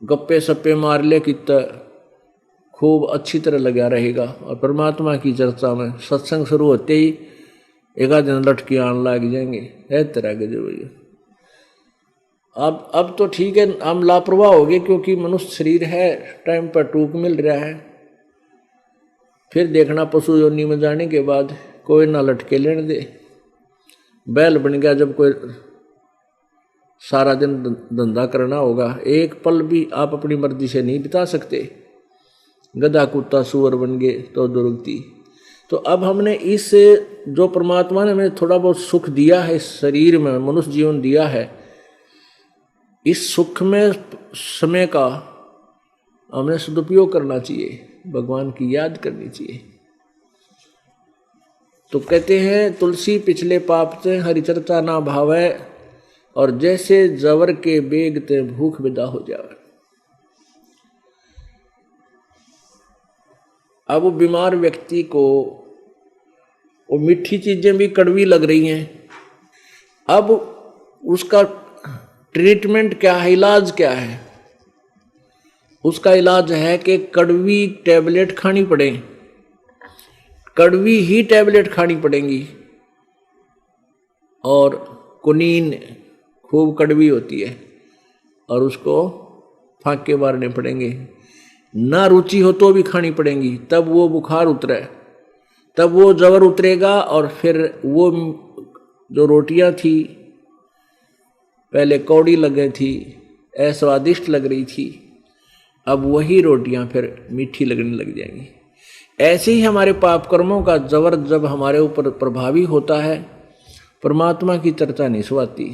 A: गप्पे सप्पे मार ले, कितना खूब अच्छी तरह लगा रहेगा। और परमात्मा की चर्चा में सत्संग शुरू होते ही एक आध दिन लटके आने लग जाएंगे, है तरह के जो भैया। अब तो ठीक है, हम लापरवाह हो गए, क्योंकि मनुष्य शरीर है, टाइम पर टूक मिल रहा है। फिर देखना पशु योनि में जाने के बाद कोई ना लटके लेने दे, बैल बन गया। जब कोई सारा दिन धंधा करना होगा, एक पल भी आप अपनी मर्जी से नहीं बिता सकते। गधा कुत्ता सुअर बन गए तो दुर्गति। तो अब हमने इस जो परमात्मा ने हमें थोड़ा बहुत सुख दिया है, इस शरीर में मनुष्य जीवन दिया है, इस सुख में समय का हमें सदुपयोग करना चाहिए, भगवान की याद करनी चाहिए। तो कहते हैं तुलसी पिछले पाप से हरि चर्चा ना भावे, और जैसे जवर के बेग ते भूख विदा हो जावे। अब वो बीमार व्यक्ति को वो मीठी चीजें भी कड़वी लग रही हैं। अब उसका ट्रीटमेंट क्या है, इलाज क्या है? उसका इलाज है कि कड़वी टैबलेट खानी पड़े, कड़वी ही टैबलेट खानी पड़ेंगी। और कुनीन खूब कड़वी होती है, और उसको फांके मारने पड़ेंगे। ना रुचि हो तो भी खानी पड़ेंगी, तब वो बुखार उतरे, तब वो जवर उतरेगा। और फिर वो जो रोटियां थी पहले कौड़ी लग गई थी, अस्वादिष्ट लग रही थी, अब वही रोटियां फिर मीठी लगने लग जाएंगी। ऐसे ही हमारे पाप कर्मों का जबर जब हमारे ऊपर प्रभावी होता है, परमात्मा की चर्चा नहीं सुहाती।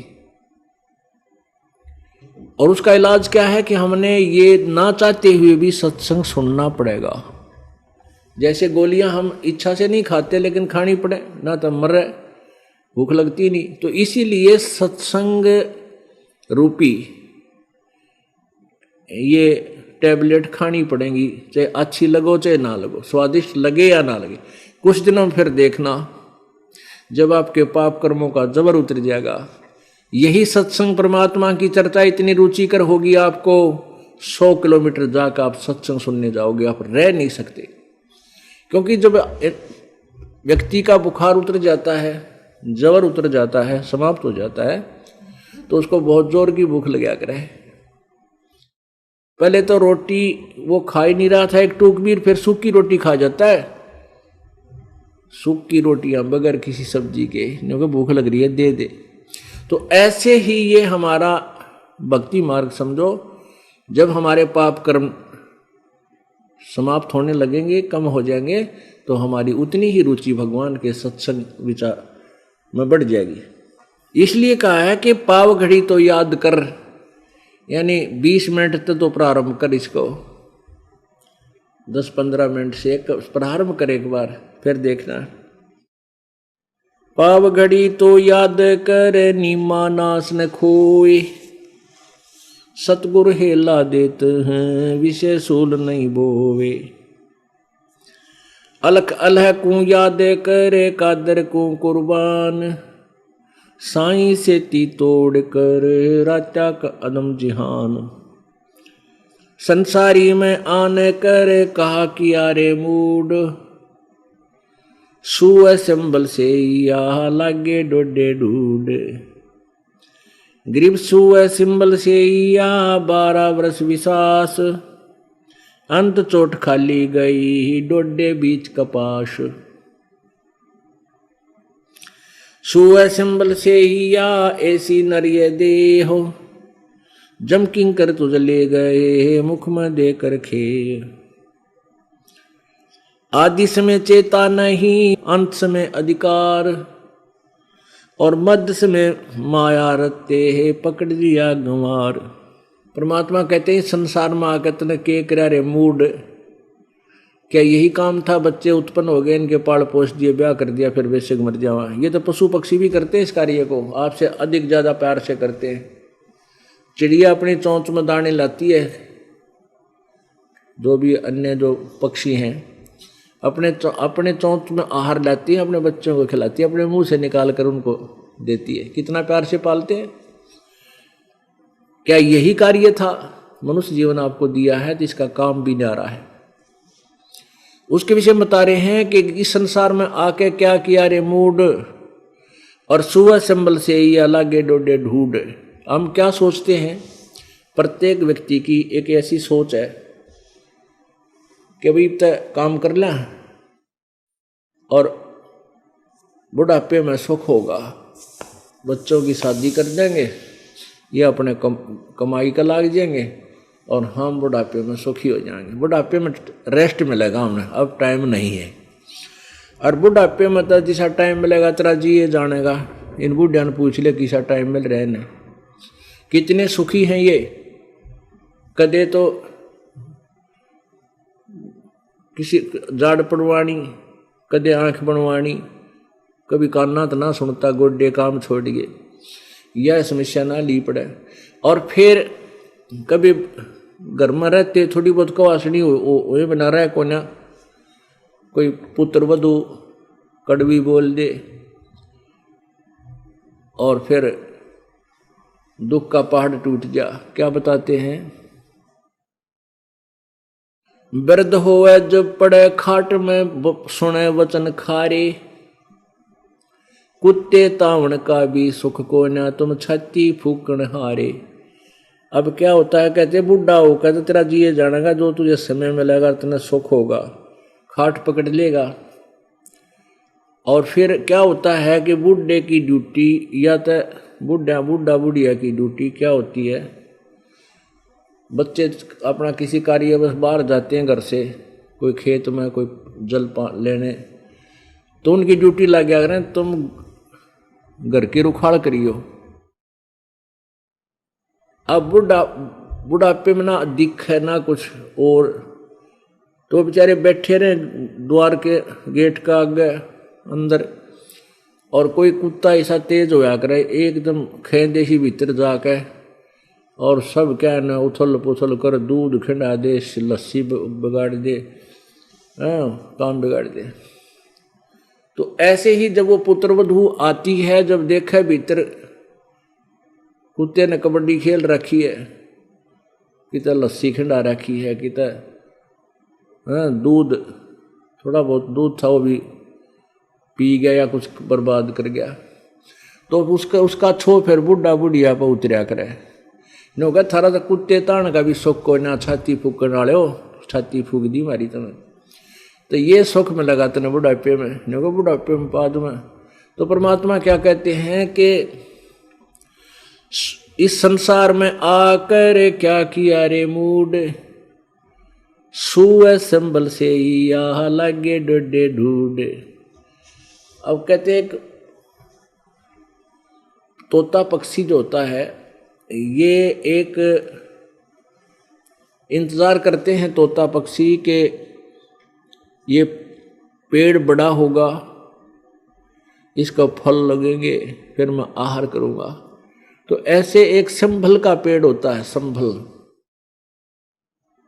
A: और उसका इलाज क्या है कि हमने ये ना चाहते हुए भी सत्संग सुनना पड़ेगा। जैसे गोलियां हम इच्छा से नहीं खाते, लेकिन खानी पड़े, ना तो मर रहे, भूख लगती नहीं। तो इसीलिए सत्संग रूपी ये टैबलेट खानी पड़ेंगी, चाहे अच्छी लगो चाहे ना लगो, स्वादिष्ट लगे या ना लगे। कुछ दिनों में फिर देखना, जब आपके पाप कर्मों का जबर उतर जाएगा। यही सत्संग परमात्मा की चर्चा इतनी रुचिकर होगी, आपको 100 किलोमीटर जाकर आप सत्संग सुनने जाओगे, आप रह नहीं सकते। क्योंकि जब व्यक्ति का बुखार उतर जाता है, जबर उतर जाता है, समाप्त हो जाता है, तो उसको बहुत जोर की भूख लगा करे। पहले तो रोटी वो खा ही नहीं रहा था एक टूक भी, फिर सूखी रोटी खा जाता है। सूखी रोटियां बगैर किसी सब्जी के, क्योंकि भूख लग रही है, दे दे। तो ऐसे ही ये हमारा भक्ति मार्ग समझो। जब हमारे पाप कर्म समाप्त होने लगेंगे, कम हो जाएंगे, तो हमारी उतनी ही रुचि भगवान के सत्संग विचार में बढ़ जाएगी। इसलिए कहा है कि पाव घड़ी तो याद कर, यानी 20 मिनट तक तो प्रारंभ कर, इसको 10-15 मिनट से एक प्रारंभ कर एक बार, फिर देखना। पाव घड़ी तो याद कर नीमा नास न खोए, सतगुरु हेला देते हैं विषय सूल नहीं बोवे। अलख अलह को याद करे कादर को कुर्बान, साईं से ती तोड़ कर राजा का अदम जिहान। संसारी में आने कर कहा किया रे मूड, सुअ संबल से या लागे डोडे ढूड। गरीब सुअ सिंबल से या 12 वर्ष विश्वास, अंत चोट खाली गई डोडे बीच कपाश। सुअ सिंबल से ही या ऐसी नरिय देहो, जम किंकर तुझ ले गए मुख में देकर खे। आदि समय चेता नहीं अंत समय अधिकार, और मध्य समय माया रते है पकड़ लिया गंवार। परमात्मा कहते हैं संसार में आकर तने के करा रे मूड, क्या यही काम था? बच्चे उत्पन्न हो गए, इनके पाल पोष दिए, ब्याह कर दिया, फिर वैसे मर जावा। ये तो पशु पक्षी भी करते हैं इस कार्य को, आपसे अधिक ज्यादा प्यार से करते हैं। चिड़िया अपनी चोंच में दाने लाती है, जो भी अन्य जो पक्षी हैं अपने चोंच में आहार लाती है, अपने बच्चों को खिलाती है, अपने मुंह से निकाल कर उनको देती है। कितना प्यार से पालते हैं। क्या यही कार्य था? मनुष्य जीवन आपको दिया है तो इसका काम भी न्यारा है। उसके विषय में बता रहे हैं कि इस संसार में आके क्या किया रे मूड, और सुअ संबल से ही लागे डोडे ढूंढ। हम क्या सोचते हैं? प्रत्येक व्यक्ति की एक ऐसी सोच है कि भाई तक काम कर लें और बुढ़ापे में सुख होगा, बच्चों की शादी कर देंगे, ये अपने कमाई का लाग जाएंगे और हम बुढ़ापे में सुखी हो जाएंगे। बुढ़ापे में रेस्ट मिलेगा हमें, अब टाइम नहीं है। और बुढ़ापे में तो जिसा टाइम मिलेगा तेरा जिए जानेगा। इन बुढ़िया ने पूछ ले किसा टाइम मिल रहे हैं, कितने सुखी हैं ये। कदे तो किसी जाड़ पड़वानी, कदे आंख बनवानी, कभी काना तो ना सुनता, गोडे काम छोड़ गए, यह समस्या ना ली पड़े। और फिर कभी घर में रहते थोड़ी बहुत कवासनी हो बना रहा है कोना, कोई पुत्र वधु कड़वी बोल दे और फिर दुख का पहाड़ टूट जा। क्या बताते हैं? वृद्ध होवे जब पड़े खाट में, सुने वचन खारे, कुत्ते तावण का भी सुख को न तुम छाती फूकण हारे। अब क्या होता है? कहते बुढ़ा हो, कहते तेरा जिए जानेगा, जो तुझे समय मिलेगा तेना सुख होगा, खाट पकड़ लेगा। और फिर क्या होता है कि बूढ़े की ड्यूटी, या तो बूढ़ा बुढ़िया की ड्यूटी क्या होती है? बच्चे अपना किसी कार्य बस बाहर जाते हैं घर से, कोई खेत में कोई जल लेने, तो उनकी ड्यूटी लग गया करें तुम घर की रुखाड़ करियो। अब बुढ़ापे में ना दिख है ना कुछ और, तो बेचारे बैठे रहे द्वार के गेट का आगे अंदर, और कोई कुत्ता ऐसा तेज होया करे एकदम खेदे ही भीतर जाके, और सब क्या न उथल पुथल कर दूध खिंडा दे, लस्सी बिगाड़ दे, काम बिगाड़ दे। तो ऐसे ही जब वो पुत्रवधू आती है, जब देखा भीतर कुत्ते ने कबड्डी खेल रखी है, कितना लस्सी खिंडा रखी है, कितना दूध, थोड़ा बहुत दूध था वो भी पी गया या कुछ बर्बाद कर गया, तो उसका छो फिर बुढ़ा बुढ़िया पर उतरिया करे। नो कहा थारा तो कुत्ते ताण का भी सुख को ना, छाती फूकने वाले हो, छाती फूक दी मारी तुम्हें, तो ये सुख में लगा तने बुढ़ापे में, नो कहा बुढ़ापे में बाद में। तो परमात्मा क्या कहते हैं कि इस संसार में आकर क्या किया रे मूड, सुअ संभल से यहाँ लगे डोडे ढूंढे। अब कहते हैं तोता पक्षी जो होता है ये एक इंतजार करते हैं तोता पक्षी के ये पेड़ बड़ा होगा, इसका फल लगेंगे, फिर मैं आहार करूंगा। तो ऐसे एक संभल का पेड़ होता है, संभल,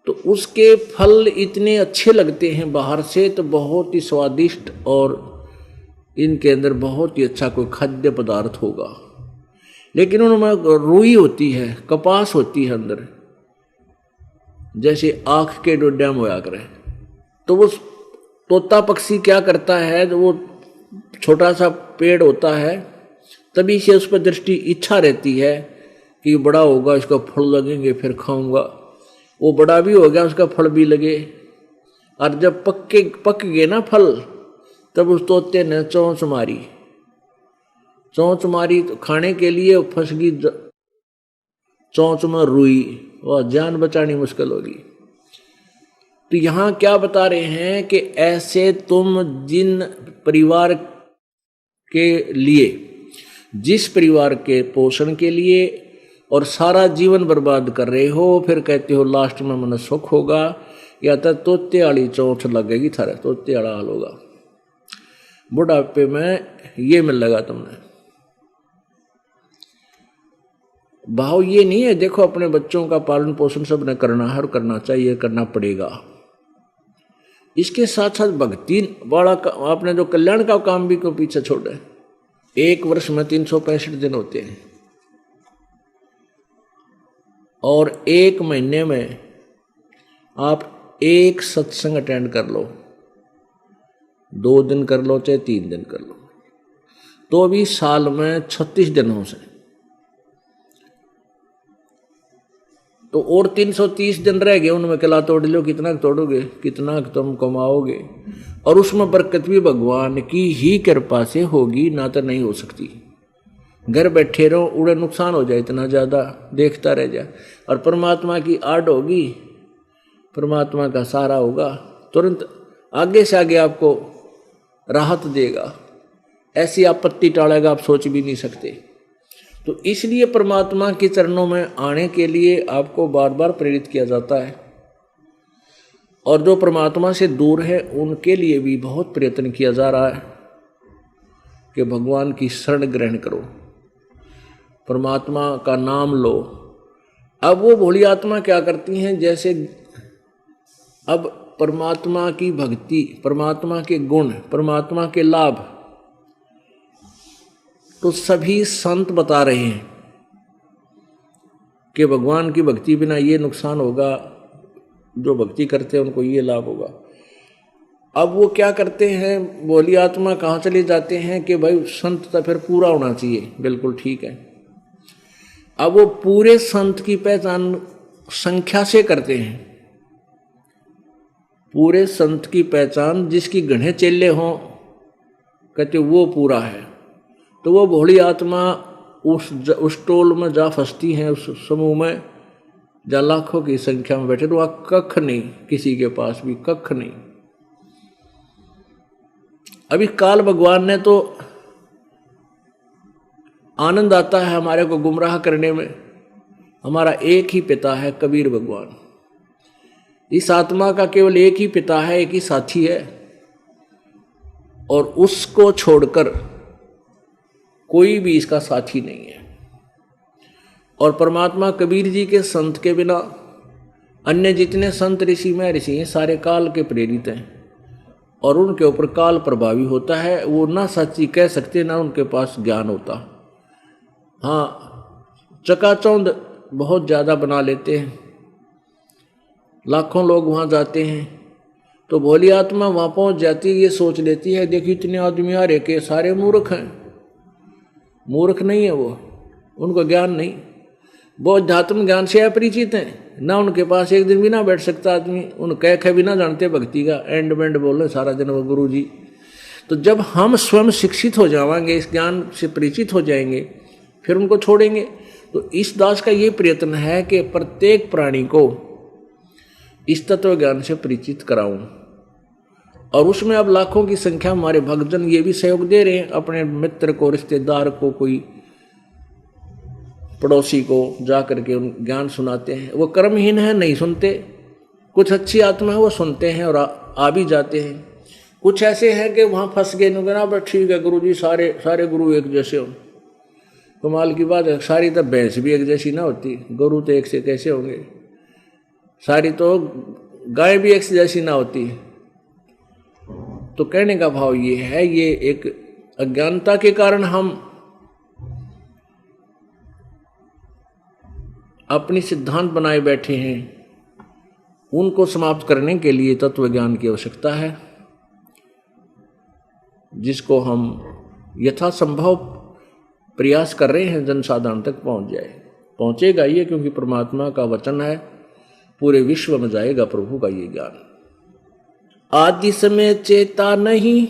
A: तो उसके फल इतने अच्छे लगते हैं बाहर से, तो बहुत ही स्वादिष्ट, और इनके अंदर बहुत ही अच्छा कोई खाद्य पदार्थ होगा। लेकिन उनमें रुई होती है, कपास होती है अंदर, जैसे आँख के डोड्याम होया करे। तो वो तोता पक्षी क्या करता है, जो वो छोटा सा पेड़ होता है तभी से उस पर दृष्टि इच्छा रहती है कि बड़ा होगा, इसका फल लगेंगे, फिर खाऊंगा। वो बड़ा भी हो गया, उसका फल भी लगे, और जब पक गए ना फल, तब उस तोते ने चोंच मारी तो खाने के लिए फंस गई चोंच में रुई, वह जान बचानी मुश्किल होगी। तो यहां क्या बता रहे हैं कि ऐसे तुम जिन परिवार के लिए, जिस परिवार के पोषण के लिए और सारा जीवन बर्बाद कर रहे हो, फिर कहते हो लास्ट में मन सुख होगा, या तो तोते वाली चोंच लगेगी, थारा तोते वाला हाल होगा, बुढ़ापे में ये मिल लगा तुमने। भाव ये नहीं है, देखो अपने बच्चों का पालन पोषण सब ने करना है और करना चाहिए, करना पड़ेगा। इसके साथ साथ भक्ति वाला आपने जो कल्याण का काम भी को पीछे छोड़े। एक वर्ष में 365 दिन होते हैं, और एक महीने में आप एक सत्संग अटेंड कर लो, 2 दिन कर लो चाहे 3 दिन कर लो, तो भी साल में 36 दिनों से तो और 330 दिन रह गए, उनमें किला तोड़ लो, कितना तोड़ोगे, कितना तुम कमाओगे, और उसमें बरकत भी भगवान की ही कृपा से होगी, ना तो नहीं हो सकती। घर बैठे रहो, उड़े नुकसान हो जाए इतना ज़्यादा, देखता रह जाए, और परमात्मा की आड़ होगी, परमात्मा का सहारा होगा, तुरंत आगे से आगे आपको राहत देगा, ऐसी आपत्ति टालेगा आप सोच भी नहीं सकते। तो इसलिए परमात्मा के चरणों में आने के लिए आपको बार बार प्रेरित किया जाता है, और जो परमात्मा से दूर है उनके लिए भी बहुत प्रयत्न किया जा रहा है कि भगवान की शरण ग्रहण करो, परमात्मा का नाम लो। अब वो भोली आत्मा क्या करती हैं, जैसे अब परमात्मा की भक्ति, परमात्मा के गुण, परमात्मा के लाभ तो सभी संत बता रहे हैं कि भगवान की भक्ति बिना ये नुकसान होगा, जो भक्ति करते हैं उनको ये लाभ होगा। अब वो क्या करते हैं, बोली आत्मा कहाँ चले जाते हैं कि भाई संत तो फिर पूरा होना चाहिए, बिल्कुल ठीक है। अब वो पूरे संत की पहचान संख्या से करते हैं, पूरे संत की पहचान जिसकी घने चेले हों, कहते वो पूरा है। तो वो भोली आत्मा उस टोल में जा फंसती हैं, उस समूह में जहाँ लाखों की संख्या में बैठे, तो वहाँ कख नहीं, किसी के पास भी कख नहीं। अभी काल भगवान ने तो आनंद आता है हमारे को गुमराह करने में, हमारा एक ही पिता है कबीर भगवान। इस आत्मा का केवल एक ही पिता है, एक ही साथी है, और उसको छोड़कर कोई भी इसका साथी नहीं है। और परमात्मा कबीर जी के संत के बिना अन्य जितने संत ऋषि में ऋषि हैं सारे काल के प्रेरित हैं, और उनके ऊपर काल प्रभावी होता है। वो ना सच्ची कह सकते, ना उनके पास ज्ञान होता। हाँ, चकाचौंध बहुत ज़्यादा बना लेते हैं, लाखों लोग वहाँ जाते हैं, तो भोली आत्मा वहाँ पहुँच जाती है, ये सोच लेती है देखिए इतने आदमी आ रहे के सारे मूर्ख हैं। मूर्ख नहीं है वो, उनको ज्ञान नहीं, वो अध्यात्म ज्ञान से अपरिचित हैं, ना उनके पास एक दिन भी ना बैठ सकता आदमी, उन कह भी ना जानते भक्ति का, एंड बेंड बोले सारा दिन वो गुरु जी। तो जब हम स्वयं शिक्षित हो जाएंगे, इस ज्ञान से परिचित हो जाएंगे, फिर उनको छोड़ेंगे। तो इस दास का ये प्रयत्न है कि प्रत्येक प्राणी को इस तत्व ज्ञान से परिचित कराऊं। और उसमें अब लाखों की संख्या हमारे भक्तजन ये भी सहयोग दे रहे हैं, अपने मित्र को, रिश्तेदार को, कोई पड़ोसी को जा करके उन ज्ञान सुनाते हैं। वो कर्महीन है, नहीं सुनते। कुछ अच्छी आत्मा है, वो सुनते हैं और आ भी जाते हैं। कुछ ऐसे हैं कि वहाँ फंस गए, ना बस ठीक है गुरु जी, सारे गुरु एक जैसे हों। कमाल की बात है, सारी तो भैंस भी एक जैसी ना होती, गुरु तो एक से कैसे होंगे। सारी तो गाय भी एक से जैसी ना होती। तो कहने का भाव ये है, ये एक अज्ञानता के कारण हम अपनी सिद्धांत बनाए बैठे हैं। उनको समाप्त करने के लिए तत्व ज्ञान की आवश्यकता है, जिसको हम यथासंभव प्रयास कर रहे हैं जनसाधारण तक पहुंच जाए। पहुंचेगा ये, क्योंकि परमात्मा का वचन है, पूरे विश्व में जाएगा प्रभु का ये ज्ञान। आदि समय चेता नहीं,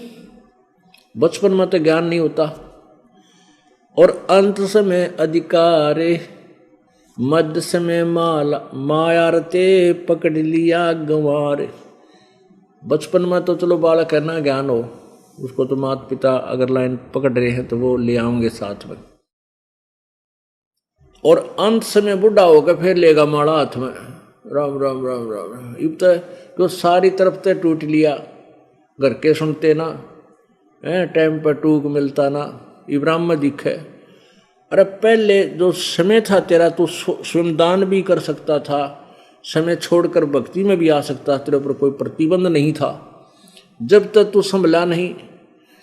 A: बचपन में तो ज्ञान नहीं होता। और अंत समय अधिकारे, मध्य समय मायारते पकड़ लिया गंवार। बचपन में तो चलो बालक है ना, ज्ञान हो, उसको तो माता पिता अगर लाइन पकड़ रहे हैं तो वो ले आएंगे साथ में। और अंत समय बुढ़ा होकर फिर लेगा माड़ा हाथ में, राम राम राम राम। इब तो सारी तरफ से टूट लिया, घर के सुनते ना, टाइम पर टूक मिलता ना, इब्राहिम में दिखे। अरे पहले जो समय था तेरा, तू स्वयंदान भी कर सकता था, समय छोड़कर भक्ति में भी आ सकता, तेरे ऊपर कोई प्रतिबंध नहीं था। जब तक तू संभला नहीं,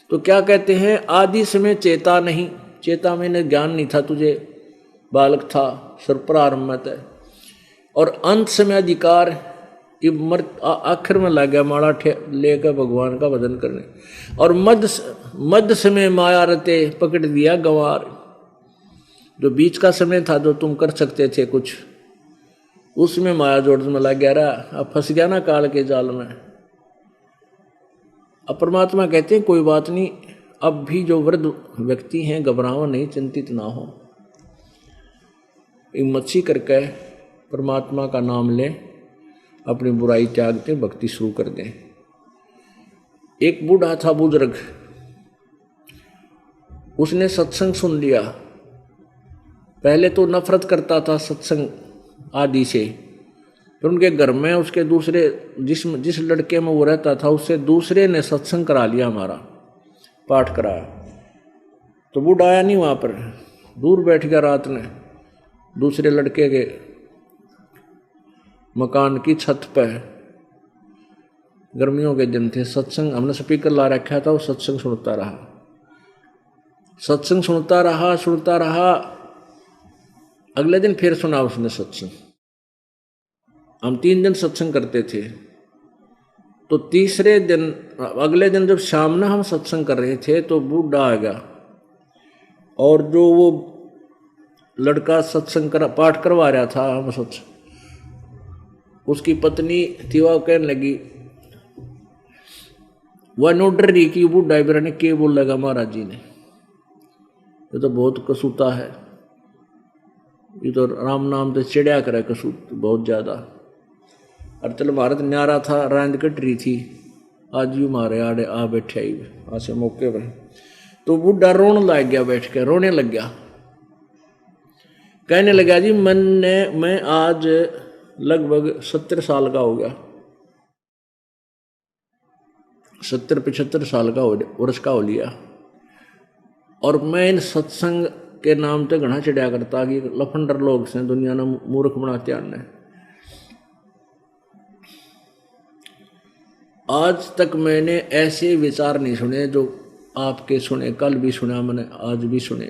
A: तो क्या कहते हैं, आदि समय चेता नहीं। चेता में ज्ञान नहीं था तुझे, बालक था, प्रारंभ में तय। और अंत समय अधिकार, आखिर में लग गया माड़ा लेकर भगवान का भजन करने। और मध्य समय माया रते पकड़ दिया गंवार। जो बीच का समय था, जो तुम कर सकते थे कुछ, उसमें माया जोड़ में लग गया रहा, अब फंस गया ना काल के जाल में। अब परमात्मा कहते हैं कोई बात नहीं, अब भी जो वृद्ध व्यक्ति हैं घबराओ नहीं, चिंतित ना हो, हिम्मत करके परमात्मा का नाम लें, अपनी बुराई त्याग दें, भक्ति शुरू कर दें। एक बूढ़ा था बुजुर्ग, उसने सत्संग सुन लिया। पहले तो नफरत करता था सत्संग आदि से, फिर उनके घर में उसके दूसरे जिस लड़के में वो रहता था, उससे दूसरे ने सत्संग करा लिया, हमारा पाठ कराया। तो बूढ़ा आया नहीं वहाँ पर, दूर बैठ गया रात में दूसरे लड़के के मकान की छत पर। गर्मियों के दिन थे, सत्संग हमने स्पीकर ला रखा था, वो सत्संग सुनता रहा। अगले दिन फिर सुना उसने सत्संग। हम 3 दिन सत्संग करते थे, तो तीसरे दिन, अगले दिन जब शाम में हम सत्संग कर रहे थे, तो बूढ़ा आ गया। और जो वो लड़का सत्संग पाठ करवा रहा था, हम सत्संग, उसकी पत्नी थी, वह कहने लगी, वह नो डर रही कि बूढ़ा बिरा ने क्या बोल लगा महाराज जी ने, ये तो बहुत कसूता है, ये तो राम नाम तो चिड़िया करे कसूत बहुत ज्यादा। और चल भारत न्यारा था, रांद कट रही थी, आज यू मारे आड़े आ बैठे आई ऐसे मौके पर। तो बूढ़ा रोने लग गया, बैठ के रोने लग गया, कहने लगा जी मैं आज लगभग 70 साल का हो गया, 70-75 साल का वर्ष का हो लिया, और मैं इन सत्संग के नाम पे घना चिड़िया करता कि लफंडर लोग से दुनिया ने मूर्ख बनाते आने। आज तक मैंने ऐसे विचार नहीं सुने जो आपके सुने, कल भी सुना मैंने, आज भी सुने।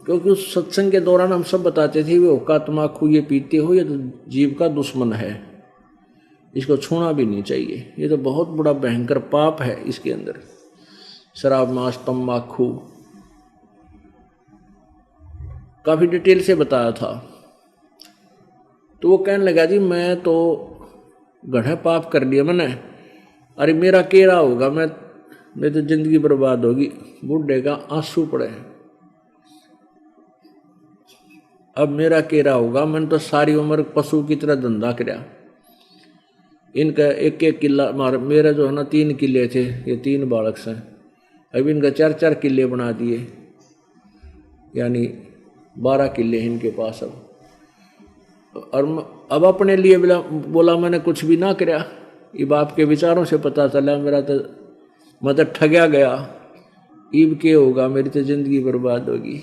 A: क्योंकि उस सत्संग के दौरान हम सब बताते थे, वो हुक्का तम्बाकू ये पीते हो, ये तो जीव का दुश्मन है, इसको छूना भी नहीं चाहिए, ये तो बहुत बड़ा भयंकर पाप है इसके अंदर, शराब मांस तम्बाकू, काफी डिटेल से बताया था। तो वो कहने लगा जी मैं तो गढ़े पाप कर लिया मैंने, अरे मेरा केरा होगा, मेरी तो जिंदगी बर्बाद होगी। बूढ़े का आंसू पड़े, अब मेरा केरा होगा, मैंने तो सारी उम्र पशु की तरह धंधा कराया, इनका एक एक किला मेरा जो है ना 3 किले थे, ये 3 बालक हैं, अब इनका 4-4 किले बना दिए, यानी 12 किले हैं इनके पास अब। और अब अपने लिए बोला मैंने कुछ भी ना कराया, इब आपके विचारों से पता चला मेरा तो मतलब ठगया गया, इब क्या होगा, मेरी तो जिंदगी बर्बाद होगी।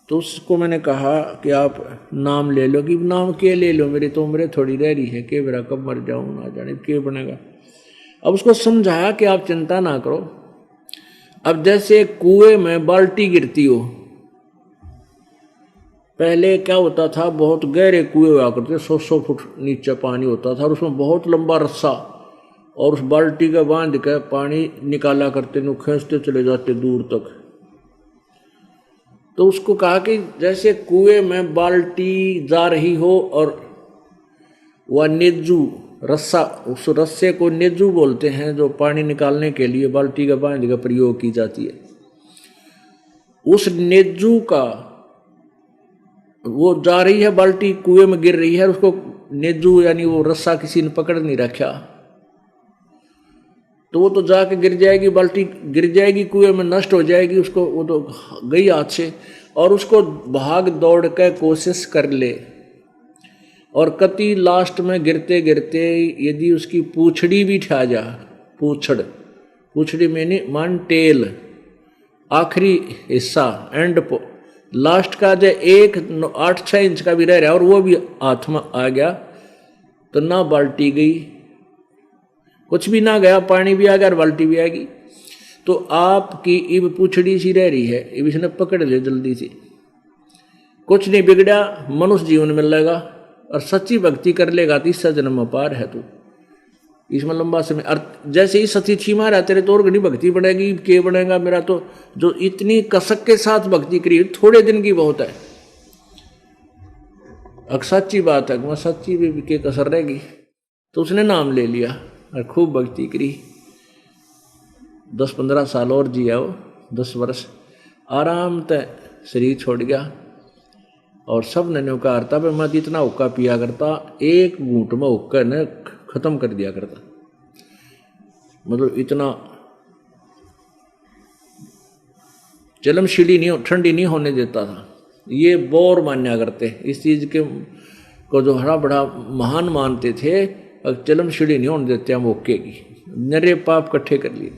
A: तो उसको मैंने कहा कि आप नाम ले लो, कि नाम के ले लो, मेरी तो उम्र थोड़ी रह रही है, कि मेरा कब मर जाऊँ ना जाने क्या बनेगा। अब उसको समझाया कि आप चिंता ना करो, अब जैसे कुएं में बाल्टी गिरती हो, पहले क्या होता था, बहुत गहरे कुएं हुआ करते, 100-100 फुट नीचे पानी होता था और उसमें बहुत लंबा रस्सा, और उस बाल्टी का बांध के पानी निकाला करते, नु खींचते चले जाते दूर तक। तो उसको कहा कि जैसे कुएं में बाल्टी जा रही हो और वह नेजू रस्सा, उस रस्से को नेजू बोलते हैं, जो पानी निकालने के लिए बाल्टी का बांध का प्रयोग की जाती है, उस नेजू का वो जा रही है, बाल्टी कुएं में गिर रही है, उसको नेजू यानी वो रस्सा किसी ने पकड़ नहीं रखा, तो वो तो जाके गिर जाएगी, बाल्टी गिर जाएगी कुएं में, नष्ट हो जाएगी, उसको वो तो गई हाथ से। और उसको भाग दौड़ कर कोशिश कर ले, और कति लास्ट में गिरते गिरते यदि उसकी पूछड़ी भी ठा जा, पूछड़ी मैंने मान टेल, आखिरी हिस्सा एंड लास्ट का जो 8-6 इंच का भी रह रहा और वो भी हाथ में आ गया, तो ना बाल्टी गई, कुछ भी ना गया, पानी भी आ गया और बाल्टी भी आएगी। तो आपकी इब पूछड़ी सी रह रही है, इब इसने पकड़ ले जल्दी से, कुछ नहीं बिगड़ा, मनुष्य जीवन मिल लेगा और सच्ची भक्ति कर लेगा तो इससे जन्म पार है तू, इसमें लंबा समय। और जैसे ही सती छीमा रहा तेरे तो और घनी भक्ति बढ़ेगी, के बढ़ेगा मेरा तो, जो इतनी कसक के साथ भक्ति करी थोड़े दिन की बहुत है, अब सच्ची बात है, वह सच्ची भी के कसर रहेगी। तो उसने नाम ले लिया और खूब भक्ति करी, 10-15 साल और जिया वो, 10 वर्ष आराम से शरीर छोड़ गया। और सब ने कहा था मैं इतना हुक्का पिया करता, एक घूंट में हुक्का ने खत्म कर दिया करता, मतलब इतना चलमशीली नहीं, ठंडी नहीं होने देता था, ये बोर मान्या करते, इस चीज के को जो हरा बड़ा महान मानते थे, अब चलमशीली नहीं होने देते हम हुक्के की, नरे पाप इकट्ठे कर लिए।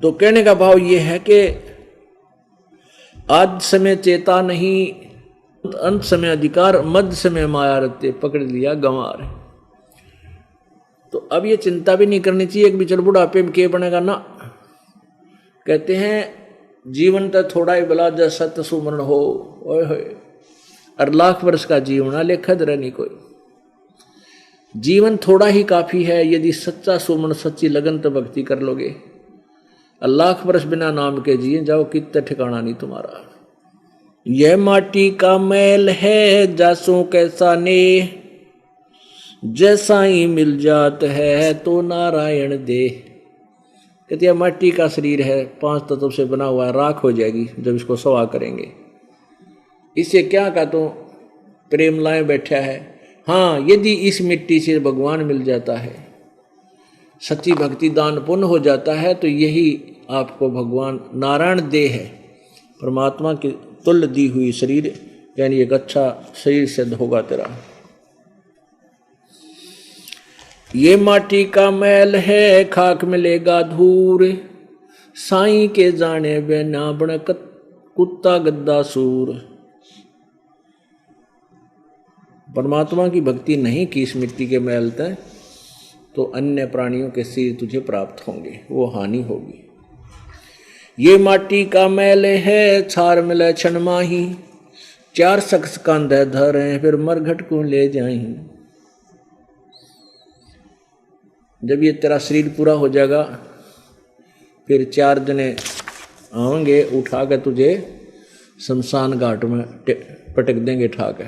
A: तो कहने का भाव ये है कि आज समय चेता नहीं, अंत समय अधिकार, मध्य समय माया रखते, पकड़ लिया गंवार। तो अब ये चिंता भी नहीं करनी चाहिए कि चल बुढ़ापे में क्या बनेगा ना। कहते हैं जीवन तो थोड़ा ही भला जैसा सत्य सुमरण हो, ओए होए, और लाख वर्ष का जीवन लेखा दर नहीं कोई, जीवन थोड़ा ही काफी है यदि सच्चा सुमरण सच्ची लगन तो भक्ति कर लोगे। लाख वर्ष बिना नाम के जिए जाओ, कितना ठिकाना नहीं तुम्हारा। यह माटी का मैल है जासों कैसा ने, जैसा ही मिल जात है तो नारायण दे। कहते हैं माटी का शरीर है, 5 तत्व से बना हुआ है, राख हो जाएगी जब इसको सवा करेंगे। इससे क्या का तो प्रेम लाए बैठा है। हाँ, यदि इस मिट्टी से भगवान मिल जाता है, सच्ची भक्ति दान पुण्य हो जाता है, तो यही आपको भगवान नारायण दे है, परमात्मा की तुल्य दी हुई शरीर, यानी एक अच्छा शरीर सिद्ध होगा तेरा। ये माटी का मैल है खाक मिलेगा धूर, साईं के जाने बिना बन कुत्ता गद्दा सूर। परमात्मा की भक्ति नहीं की इस मिट्टी के मैल तय, तो अन्य प्राणियों के सिर तुझे प्राप्त होंगे, वो हानि होगी। ये माटी का मैल है छार मिले क्षण माही, 4 शख्स कांधे धरे फिर मरघट को ले जाई। जब ये तेरा शरीर पूरा हो जाएगा, फिर 4 जने आएंगे उठा के तुझे शमशान घाट में पटक देंगे ठा के,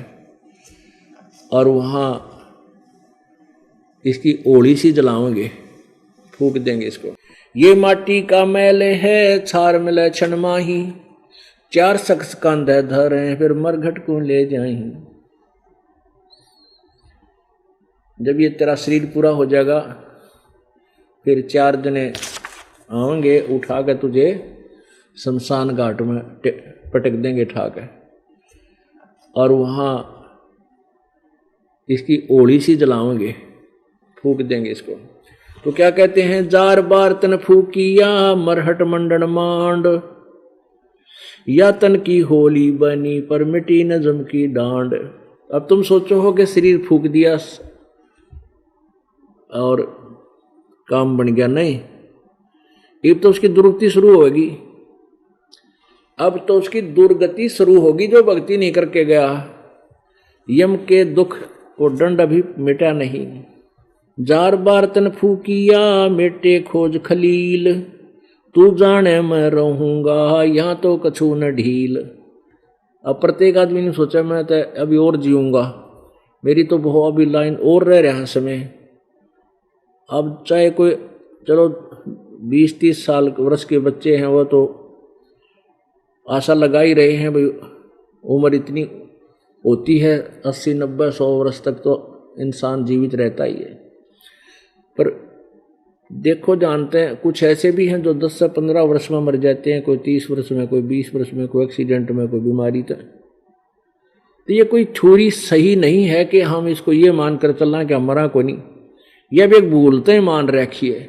A: और वहाँ इसकी ओली सी जलाओगे, फूक देंगे इसको। ये माटी का मैल है छार मिले क्षण माही, 4 शख्स कांधे धरे फिर मरघट को ले जाई। जब ये तेरा शरीर पूरा हो जाएगा फिर 4 जने आएंगे उठा के तुझे शमशान घाट में पटक देंगे ठा के, और वहाँ इसकी ओली सी जलाएंगे, फूक देंगे इसको। तो क्या कहते हैं, जार बार तन फूकिया मरहट मंडन मांड, या तन की होली बनी पर मिटी नजम की डांड। अब तुम सोचो हो कि शरीर फूक दिया और काम बन गया, नहीं, अब तो उसकी दुर्गति शुरू होगी। अब तो उसकी दुर्गति शुरू होगी जो भक्ति नहीं करके गया। यम के दुख को दंड अभी मिटा नहीं। जार बार तन फूकिया मेटे खोज खलील, तू जाने मैं रहूंगा यहाँ तो कछू न ढील। अब प्रत्येक आदमी ने सोचा मैं तो अभी और जीऊंगा, मेरी तो बहुत अभी लाइन और रह रहा समय। अब चाहे कोई चलो 20-30 साल वर्ष के बच्चे हैं, वो तो आशा लगा ही रहे हैं भाई उम्र इतनी होती है 80-90-100 वर्ष तक तो इंसान जीवित रहता ही है। पर देखो जानते हैं कुछ ऐसे भी हैं जो 10 से 15 वर्ष में मर जाते हैं, कोई 30 वर्ष में, कोई 20 वर्ष में, कोई एक्सीडेंट में, कोई बीमारी तक। तो ये कोई थ्योरी सही नहीं है कि हम इसको ये मानकर चलना कि हमारा को नहीं, यह भी एक भूलते ही मान रखी है।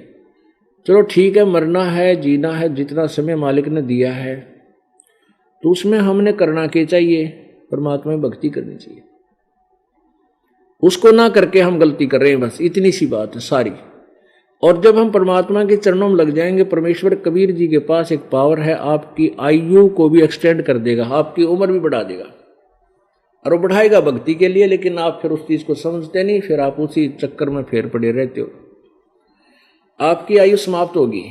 A: चलो ठीक है, मरना है जीना है, जितना समय मालिक ने दिया है तो उसमें हमने करना क्या चाहिए, परमात्मा में भक्ति करनी चाहिए। उसको ना करके हम गलती कर रहे हैं, बस इतनी सी बात है सारी। और जब हम परमात्मा के चरणों में लग जाएंगे, परमेश्वर कबीर जी के पास एक पावर है, आपकी आयु को भी एक्सटेंड कर देगा, आपकी उम्र भी बढ़ा देगा, और वो बढ़ाएगा भक्ति के लिए। लेकिन आप फिर उस चीज को समझते नहीं, फिर आप उसी चक्कर में फेर पड़े रहते हो। आपकी आयु समाप्त होगी,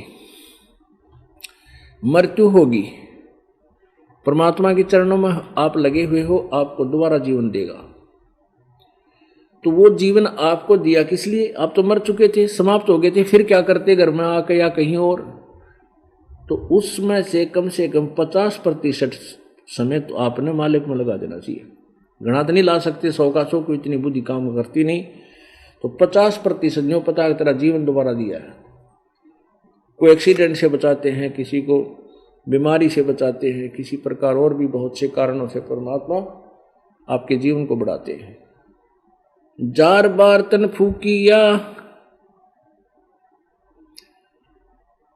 A: मृत्यु होगी, परमात्मा के चरणों में आप लगे हुए हो, आपको दोबारा जीवन देगा। तो वो जीवन आपको दिया किस लिए, आप तो मर चुके थे, समाप्त हो गए थे, फिर क्या करते घर में आकर या कहीं और। तो उसमें से कम 50% समय तो आपने मालिक में लगा देना चाहिए। गणा तो नहीं ला सकते 100 का 100, को इतनी बुद्धि काम करती नहीं। तो 50% जो पता है तेरा जीवन दोबारा दिया है। कोई एक्सीडेंट से बचाते हैं, किसी को बीमारी से बचाते हैं, किसी प्रकार और भी बहुत से कारणों से परमात्मा आपके जीवन को बढ़ाते हैं। जार बार तन फूकिया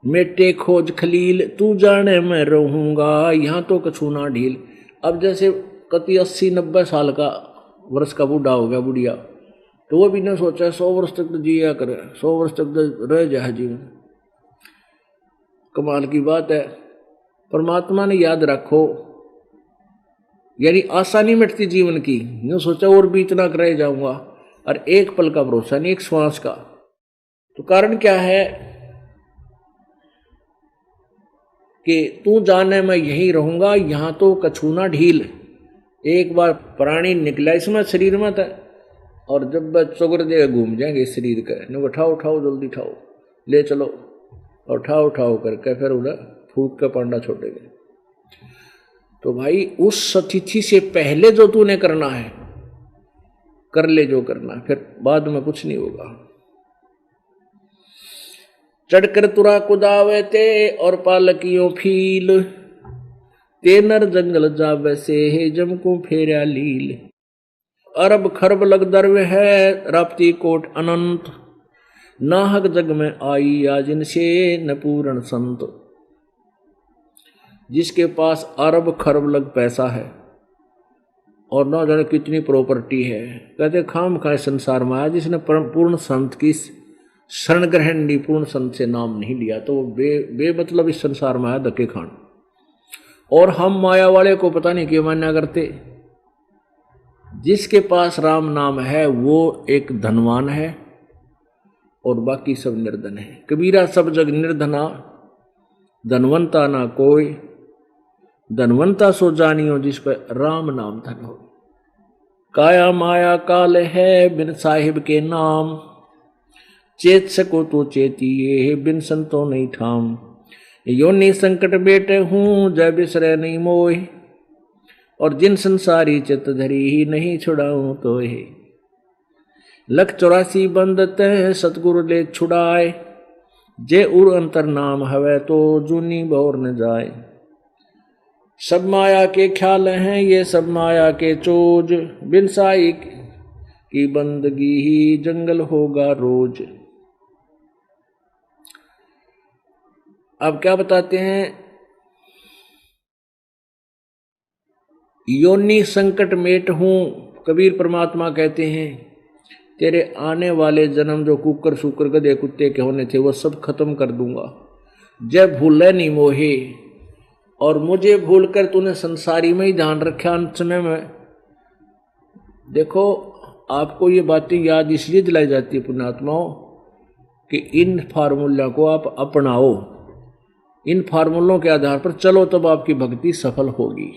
A: मेटे खोज खलील, तू जाने मैं रहूंगा यहाँ तो कछू ना ढील। अब जैसे कति 80-90 साल का वर्ष का बूढ़ा हो गया, बुढ़िया, तो वो भी ने सोचा 100 वर्ष तक तो जिया करे, 100 वर्ष तक तो रह जाए जीवन। कमाल की बात है। परमात्मा ने याद रखो, यानी आशा नहीं मिटती जीवन की। यूं सोचा और भी इतना रह जाऊंगा, और एक पल का भरोसा नहीं, एक श्वास का। तो कारण क्या है कि तू जाने मैं यहीं रहूंगा यहाँ तो कछू ना ढील। एक बार प्राणी निकला इसमें शरीर में था, और जब चौगर देगा घूम जाएंगे इस शरीर का। न उठाओ उठाओ जल्दी उठाओ, ले चलो, और उठाओ उठाओ करके फिर उधर फूक के पांडा छोड़ेंगे। तो भाई उस तिथि से पहले जो तूने करना है कर ले, जो करना, फिर बाद में कुछ नहीं होगा। चढ़कर तुरा कुदावे ते और पालकियों फील, ते नर जंगल जावे से जम को फेरा लील। अरब खरब लग दर्व है राप्ती कोट अनंत, नाहक जग में आई आज इनसे न पूर्ण संत। जिसके पास अरब खरब लग पैसा है और ना जाने कितनी प्रॉपर्टी है, कहते खाम खाए संसार में आया। जिसने पूर्ण संत की शरण ग्रहण नहीं, पूर्ण संत से नाम नहीं लिया, तो वो बेमतलब इस संसार में आया धक्के खान। और हम माया वाले को पता नहीं क्यों मान्या करते। जिसके पास राम नाम है वो एक धनवान है और बाकी सब निर्धन है। कबीरा सब जग निर्धना, धनवंता ना कोई, धनवंता सो जानियो जिस पर राम नाम धन हो। काया माया काल है बिन साहिब के नाम, चेत सको तो चेतिए बिन संतो नहीं ठाम। योनि संकट बेटे हूँ जय बिसरे नहीं मोह, और जिन संसारी चित धरी ही नहीं छुड़ाऊं तो हे। लख 84 बंद तह सतगुरु ले छुड़ाए, जे उर अंतर नाम हवे तो जूनी बौर न जाए। सब माया के ख्याल हैं ये सब माया के चोज, बिन साई की बंदगी ही जंगल होगा रोज। अब क्या बताते हैं, योनि संकट मेट हूं, कबीर परमात्मा कहते हैं तेरे आने वाले जन्म जो कुकर शुकर गधे कुत्ते के होने थे वो सब खत्म कर दूंगा। जब भूले नहीं मोहे, और मुझे भूलकर तूने संसारी में ही ध्यान रखा अंत समय में। देखो आपको ये बातें याद इसलिए दिलाई जाती है पुण्यात्माओं कि इन फार्मूला को आप अपनाओ, इन फार्मूलों के आधार पर चलो, तब आपकी भक्ति सफल होगी।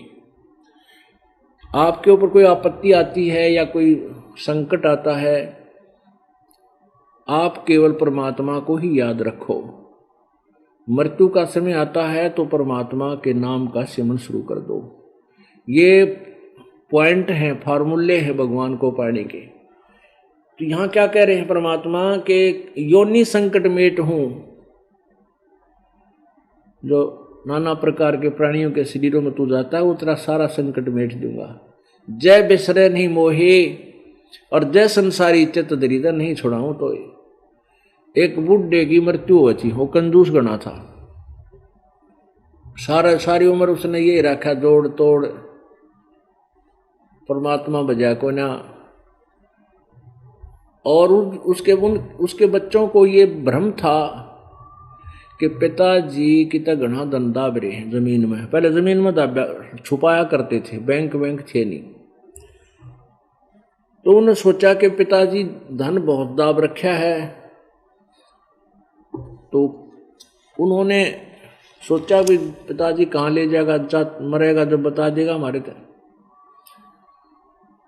A: आपके ऊपर कोई आपत्ति आती है या कोई संकट आता है, आप केवल परमात्मा को ही याद रखो। मृत्यु का समय आता है तो परमात्मा के नाम का सिमरन शुरू कर दो। ये पॉइंट हैं, फार्मूले हैं भगवान को पाने के। तो यहां क्या कह रहे हैं परमात्मा के, योनि संकट मेट हूं, जो नाना प्रकार के प्राणियों के शरीरों में तू जाता है वो तेरा सारा संकट मेट दूंगा। जय बिसरे नहीं मोहे, और जय संसारी चित दरिद्र नहीं छुड़ाऊं। तो एक बुढ़े की मृत्यु हुई थी, वो कंजूस गणा था, सारी उम्र उसने ये रखा जोड़ तोड़, परमात्मा बजा को ना। और उसके बच्चों को ये भ्रम था कि पिताजी की तो घना धन दाब रहे हैं जमीन में। पहले जमीन में छुपाया करते थे, बैंक थे नहीं। तो उन्होंने सोचा कि पिताजी धन बहुत दाब रखा है, तो उन्होंने सोचा भी पिताजी कहाँ ले जाएगा, मरेगा जब बता देगा हमारे को।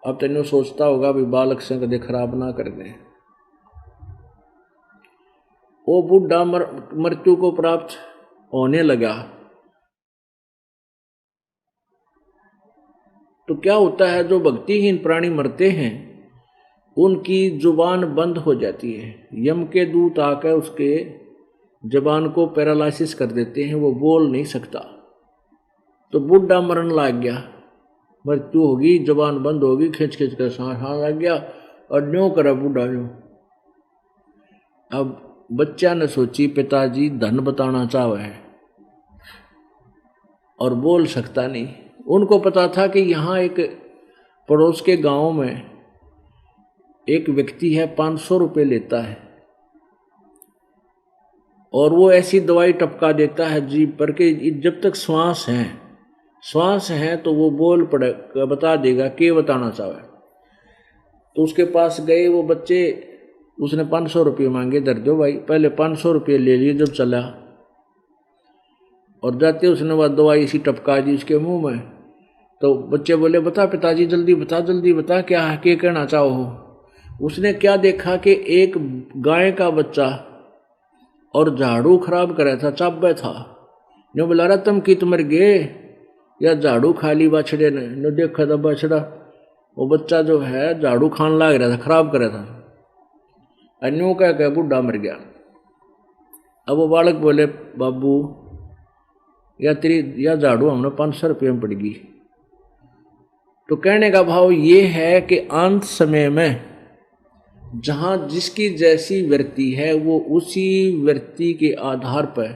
A: अब तेनों सोचता होगा भी बालक से कदे खराब ना कर दें। वो बुढ़ा मृत्यु को प्राप्त होने लगा तो क्या होता है, जो भक्तिहीन प्राणी मरते हैं उनकी जुबान बंद हो जाती है। यम के दूत आकर उसके जुबान को पैरालिसिस कर देते हैं, वो बोल नहीं सकता। तो बुढ़ा मरण लग गया, मृत्यु होगी, जुबान बंद होगी, खिंच खिंच कर सांस लग गया और न्यों करा बुढ़ा न्यों। अब बच्चा ने सोची पिताजी धन बताना चाहे है और बोल सकता नहीं। उनको पता था कि यहाँ एक पड़ोस के गांव में एक व्यक्ति है, 500 रुपये लेता है और वो ऐसी दवाई टपका देता है जीभ पर कि जब तक श्वास है तो वो बोल पड़े बता देगा कि बताना चाहे। तो उसके पास गए वो बच्चे, उसने 500 रुपये मांगे, दर दो भाई। पहले 500 रुपये ले लिए जब चला, और जाते उसने वह दवाई इसी टपका दी उसके मुंह में। तो बच्चे बोले बता पिताजी जल्दी बता क्या है, क्या कहना चाहो हो। उसने क्या देखा कि एक गाय का बच्चा और झाड़ू खराब करे था, चाबे था। ने बोला रहा तुम की तुमर गे या झाड़ू खा ली बछड़े ने देखा था बछड़ा, वो बच्चा जो है झाड़ू खान लाग रहा था, खराब करे था। अन्यों कह बुढ़ा मर गया। अब वो बालक बोले बाबू या झाड़ू हमने 500 रुपये में पड़ेगी। तो कहने का भाव ये है कि अंत समय में जहां जिसकी जैसी वृत्ति है वो उसी वृत्ति के आधार पर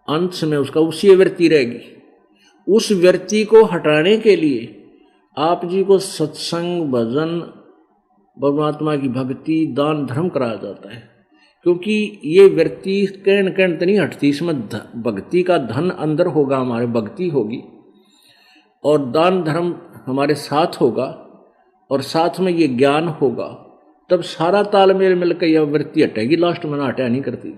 A: अंत में उसका उसी वृत्ति रहेगी। उस वृत्ति को हटाने के लिए आप जी को सत्संग, भजन, परमात्मा की भक्ति, दान, धर्म कराया जाता है। क्योंकि ये वृत्ति कण कण तो नहीं हटती, इसमें भक्ति का धन अंदर होगा, हमारे भक्ति होगी और दान धर्म हमारे साथ होगा और साथ में ये ज्ञान होगा, तब सारा तालमेल मिलकर यह वृत्ति हटेगी। लास्ट में ना हटा नहीं करती,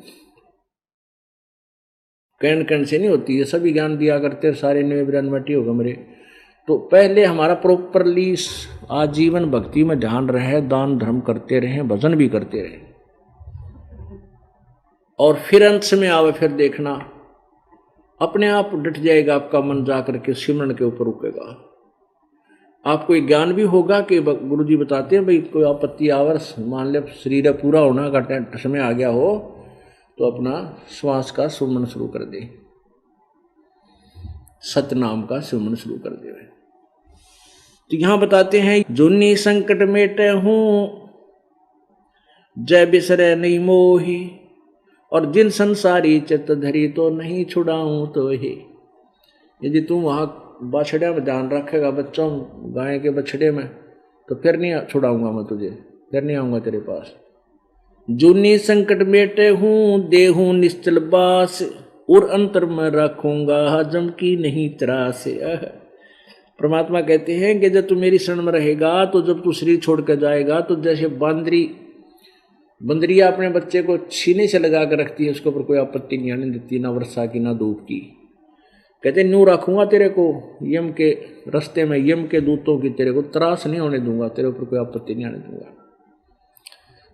A: कण से नहीं होती। ये सभी ज्ञान दिया करते सारे 99 होगा मेरे। तो पहले हमारा प्रॉपरली आजीवन भक्ति में ध्यान रहे, दान धर्म करते रहे, भजन भी करते रहे, और फिर अंत में आवे फिर देखना अपने आप डट जाएगा आपका मन, जाकर के सिमरन के ऊपर रुकेगा। आपको एक ज्ञान भी होगा कि गुरु जी बताते हैं भाई कोई आपत्ति आवर, मान ले शरीर पूरा होना का समय आ गया हो तो अपना श्वास का सुमन शुरू कर दे, सतनाम का सुमन शुरू कर दे। तो यहां बताते हैं जोनी संकट मेटे हूं जय बिसरे नहीं मोही, और जिन संसारी चित धरी तो नहीं छुड़ाऊं तो ही। यदि तुम वहां बछड़े में ध्यान रखेगा, बच्चों गाय के बछड़े में, तो फिर नहीं छुड़ाऊंगा मैं तुझे, फिर नहीं आऊंगा तेरे पास। जूनी संकट मेटे हूं देहूं निश्चल बास, और अंतर में रखूंगा हजम की नहीं त्रास। परमात्मा कहते हैं कि जब तू मेरी शरण में रहेगा तो जब तू शरीर छोड़ कर जाएगा तो जैसे बंदरिया अपने बच्चे को छीने से लगा कर रखती है, उसके ऊपर कोई आपत्ति नहीं आने देती, ना वर्षा की ना धूप की। कहते न्यू रखूंगा तेरे को यम के रास्ते में, यम के दूतों की तेरे को त्रास नहीं होने दूंगा, तेरे ऊपर कोई आपत्ति नहीं आने दूंगा।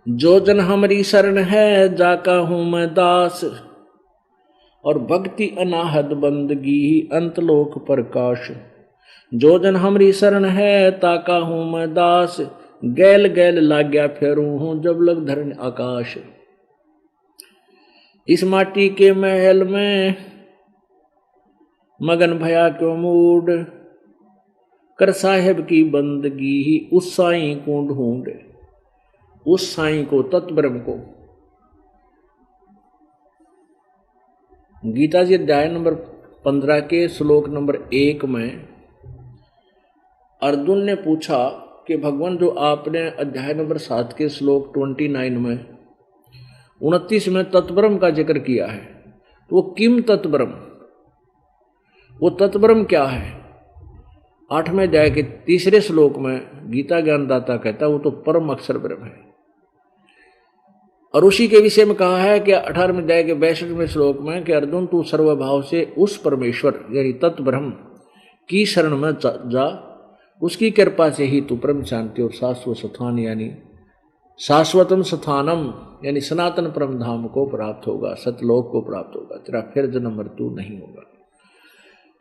A: जो जन हमारी शरण है जाका हूं मैं दास, और भक्ति अनाहद बंदगी अंतलोक प्रकाश। जो जन हमारी शरण है ताका हूं मैं दास, गैल गैल लाग्या फेरू हूं जब लग धरण आकाश। इस माटी के महल में मगन भया क्यों मूड, कर साहेब की बंदगी ही उस साईं को ढूंढ। उस साईं को, तत्ब्रह्म को। गीता जी अध्याय नंबर 15 के श्लोक नंबर 1 में अर्जुन ने पूछा कि भगवान जो आपने अध्याय नंबर 7 के श्लोक 29 में 29 में तत्ब्रह्म का जिक्र किया है, तो वो किम तत्ब्रह्म, वो तत्ब्रह्म क्या है? 8वें अध्याय के 3 श्लोक में गीता ज्ञानदाता कहता है वो तो परम अक्षर ब्रह्म है। और उसी के विषय में कहा है कि 18वें अध्याय के 62वें श्लोक में कि अर्जुन तू सर्वभाव से उस परमेश्वर यानी तत्ब्रह्म की शरण में जा, उसकी कृपा से ही तू परम शांति और शाश्वत स्थान यानी शाश्वतम स्थानम यानी सनातन परम धाम को प्राप्त होगा, सतलोक को प्राप्त होगा, तेरा फिर जन्म मृत्यु नहीं होगा।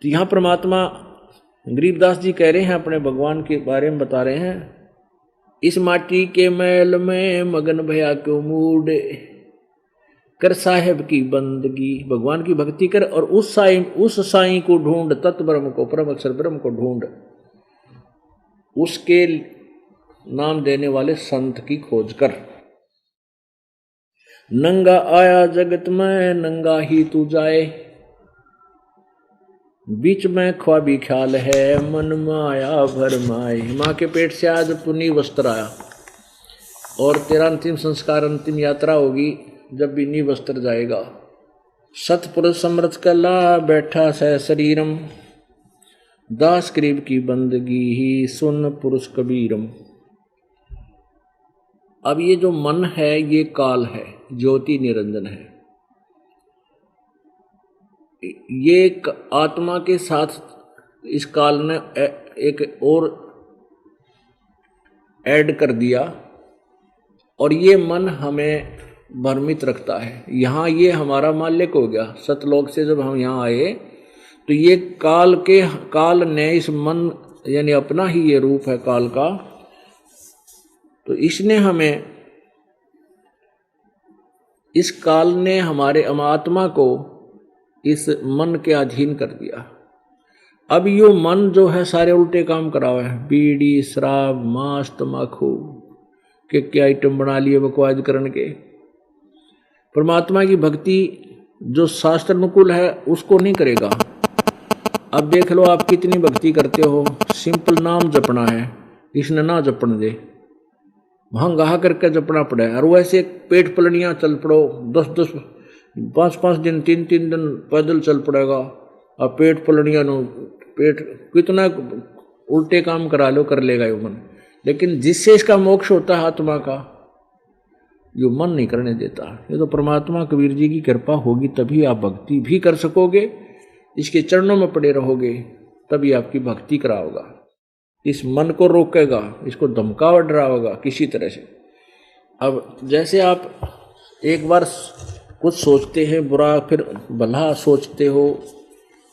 A: तो यहाँ परमात्मा गरीबदास जी कह रहे हैं, अपने भगवान के बारे में बता रहे हैं, इस माटी के मैल में मगन भया क्यों मूड, कर साहेब की बंदगी, भगवान की भक्ति कर और उस साईं को ढूंढ, तत्ब्रह्म को, परम अक्षर ब्रह्म को ढूंढ, उसके नाम देने वाले संत की खोज कर। नंगा आया जगत में नंगा ही तू जाए, बीच में ख्वाबी ख्याल है मन माया भर माए। माँ के पेट से आज तू नी वस्त्र आया और तेरा अंतिम संस्कार, अंतिम यात्रा होगी जब भी नी वस्त्र जाएगा। सतपुरुष समृत कला बैठा सह शरीरम, दास करीब की बंदगी ही सुन पुरुष कबीरम। अब ये जो मन है ये काल है, ज्योति निरंजन है। ये आत्मा के साथ इस काल ने एक और ऐड कर दिया और ये मन हमें भ्रमित रखता है। यहाँ ये हमारा मालिक हो गया। सतलोक से जब हम यहाँ आए तो ये काल ने इस मन यानी अपना ही ये रूप है काल का, तो इसने हमें, इस काल ने हमारे आत्मा को इस मन के अधीन कर दिया। अब यो मन जो है सारे उल्टे काम करा हुआ है, बीड़ी शराब मांस तम्बाकू के आइटम बना लिए बकवाद करने के। परमात्मा की भक्ति जो शास्त्र अनुकूल है उसको नहीं करेगा। अब देख लो आप कितनी भक्ति करते हो, सिंपल नाम जपना है, इसने ना जपन दे, वहां गाह करके जपना पड़े। और वैसे पेट पलनियां चल पड़ो, 10-10 5-5 दिन 3-3 दिन पैदल चल पड़ेगा और पेट पलनिया नो पेट कितना उल्टे काम करा लो कर लेगा यो मन। लेकिन जिससे इसका मोक्ष होता है आत्मा का, यो मन नहीं करने देता। ये तो परमात्मा कबीर जी की कृपा होगी तभी आप भक्ति भी कर सकोगे, इसके चरणों में पड़े रहोगे तभी आपकी भक्ति कराओगा। इस मन को रोकेगा, इसको धमकावा डराओगा किसी तरह से। अब जैसे आप एक बार कुछ सोचते हैं बुरा फिर भला सोचते हो,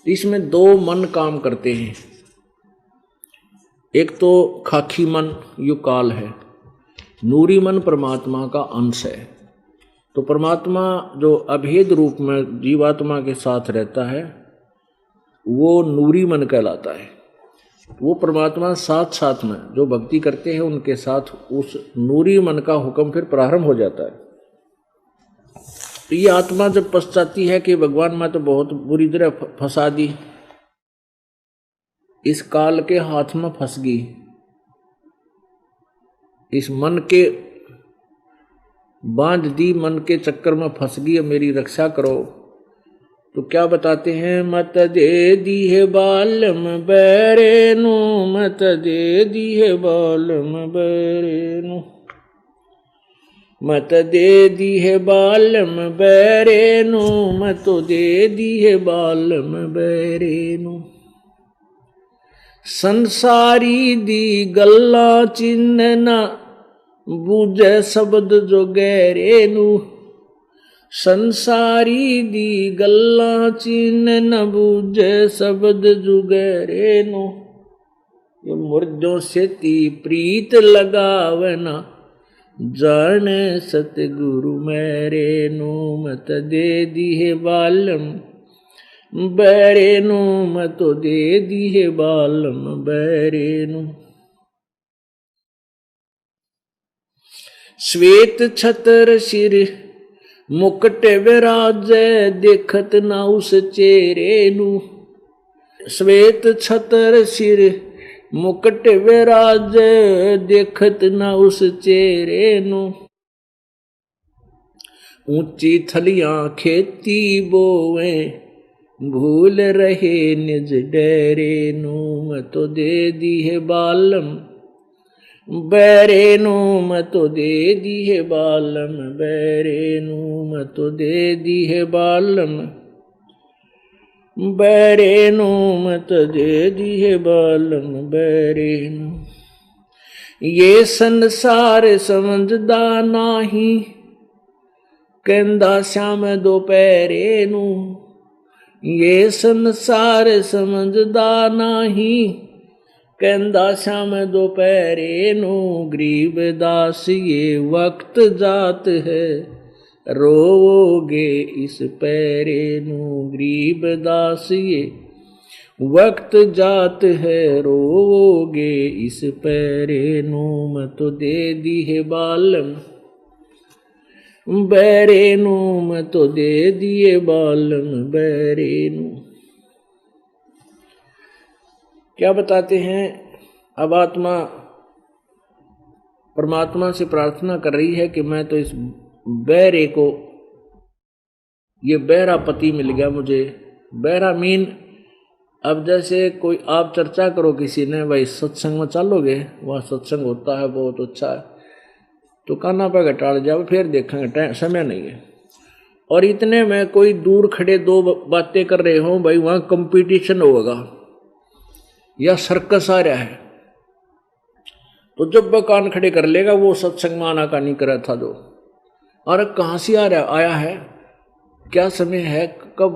A: इसमें 2 मन काम करते हैं। एक तो खाकी मन यो काल है, नूरी मन परमात्मा का अंश है। तो परमात्मा जो अभेद रूप में जीवात्मा के साथ रहता है वो नूरी मन कहलाता है। वो परमात्मा साथ साथ में जो भक्ति करते हैं उनके साथ उस नूरी मन का हुक्म फिर प्रारंभ हो जाता है। तो ये आत्मा जब पछताती है कि भगवान मैं तो बहुत बुरी तरह फंसा दी, इस काल के हाथ में फंस गई, इस मन के बांध दी, मन के चक्कर में फंस गई, मेरी रक्षा करो। तो क्या बताते हैं, मत दे दी है बालम बैरेनु, मत दे दी है बालम बैरेनु, मत दे दी है बालम बैरेनु, मत दे दी है बालम बैरेनु। संसारी दी गल्ला चिन्ह न बूझे शब्द जो गहरेनु, संसारी दी गल्ला चिन्ह न बूझे शब्द जो गहरेनु। ये मुर्दों से ती प्रीत लगावना जाने सतगुरु मेरेनु, मत दे दी है बालम बैरेनु, मत दे दी है बालम बैरेनु। श्वेत छतर सिर मुकुट विराजे देखत ना उस चेहरेनु, श्वेत छतर सिर मुकुट विराजे देखत ना उस चेहरेनु। ऊंची थलियां खेती बोवे भूल रहे निज डेरेनु, मत दे दी है बालम बैरेनु, मत दे दी है बालम बैरेनु, मत दे दी है बालम बैरेनु, मत दे दी है बालम बैरेनु। ये संसार समझदा नाही कहंदा श्याम दोपहरेनु, ये संसार समझदा नाही कहंदा श्याम दोपहरेनु। गरीब दास ये वक्त जात है रोओगे इस पैरेनु, गरीब दास ये वक्त जात है रोओगे इस पैरेनु, मत दे दी है बालम बैरेनु, मत दे दिए बालम बैरेनु। क्या बताते हैं, अब आत्मा परमात्मा से प्रार्थना कर रही है कि मैं तो इस बैरे को, ये बहरा पति मिल गया मुझे। बहरा मीन, अब जैसे कोई आप चर्चा करो किसी ने, भाई सत्संग में चलोगे, वहाँ सत्संग होता है बहुत अच्छा है, तो काना पे घटाड़ जाओ फिर देखेंगे, समय नहीं है। और इतने में कोई दूर खड़े दो बातें कर रहे हो, भाई वहाँ कंपटीशन होगा या सर्कस आ रहा है, तो जब वह कान खड़े कर लेगा वो सत्संग में आना का नहीं करा था जो, और कहाँ से आ रहा आया है, क्या समय है, कब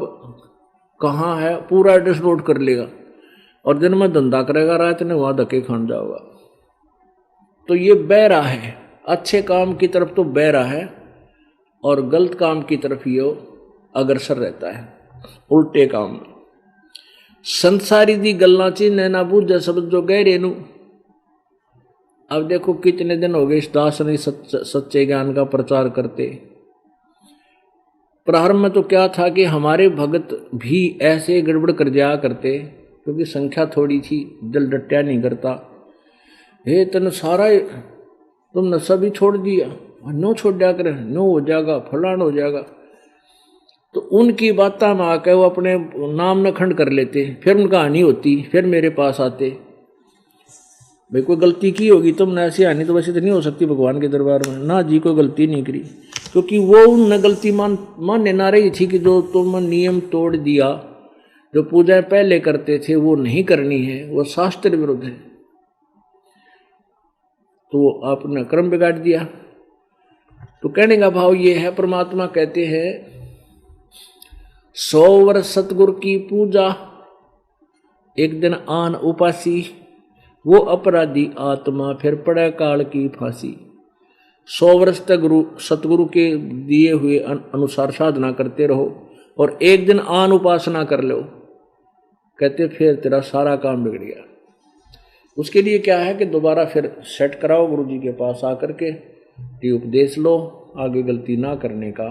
A: कहाँ है, पूरा एड्रेस नोट कर लेगा और दिन में धंधा करेगा, रात ने वहाँ धक्के खान जाओगा। तो ये बहरा है, अच्छे काम की तरफ तो बहरा है और गलत काम की तरफ ये अग्रसर रहता है, उल्टे काम में। संसारी दी गल्ला चिन्ह ना बूझे शब्द जो गहरेनु। अब देखो कितने दिन हो गए इस दास ने सच्चे ज्ञान का प्रचार करते। प्रारंभ में तो क्या था कि हमारे भगत भी ऐसे गड़बड़ कर जाया करते, क्योंकि संख्या थोड़ी थी, जल डट्या नहीं करता। हे तन सारा तुमने सभी छोड़ दिया, नो छोड़ दिया करे, नो हो जाएगा, फलान हो जाएगा। तो उनकी बातों में आकर वो अपने नाम न खंड कर लेते, फिर उनका हानि होती, फिर मेरे पास आते, भाई कोई गलती की होगी तुमने, ऐसी हानि तो वैसे तो नहीं हो सकती भगवान के दरबार में। ना जी, कोई गलती नहीं करी, क्योंकि वो उन गलती मानने ना रही थी कि जो तुम नियम तोड़ दिया, जो पूजा पहले करते थे वो नहीं करनी है, वो शास्त्र विरुद्ध है, तो आपने क्रम बिगाड़ दिया। तो कहने का भाव ये है, परमात्मा कहते हैं 100 वर्ष सतगुरु की पूजा, एक दिन आन उपासी वो अपराधी आत्मा फिर पड़े काल की फांसी। 100 वर्ष तक सतगुरु के दिए हुए अनुसार साधना करते रहो और एक दिन आन उपासना कर लो, कहते फिर तेरा सारा काम बिगड़ गया। उसके लिए क्या है कि दोबारा फिर सेट कराओ गुरु जी के पास आकर के, ये उपदेश लो, आगे गलती ना करने का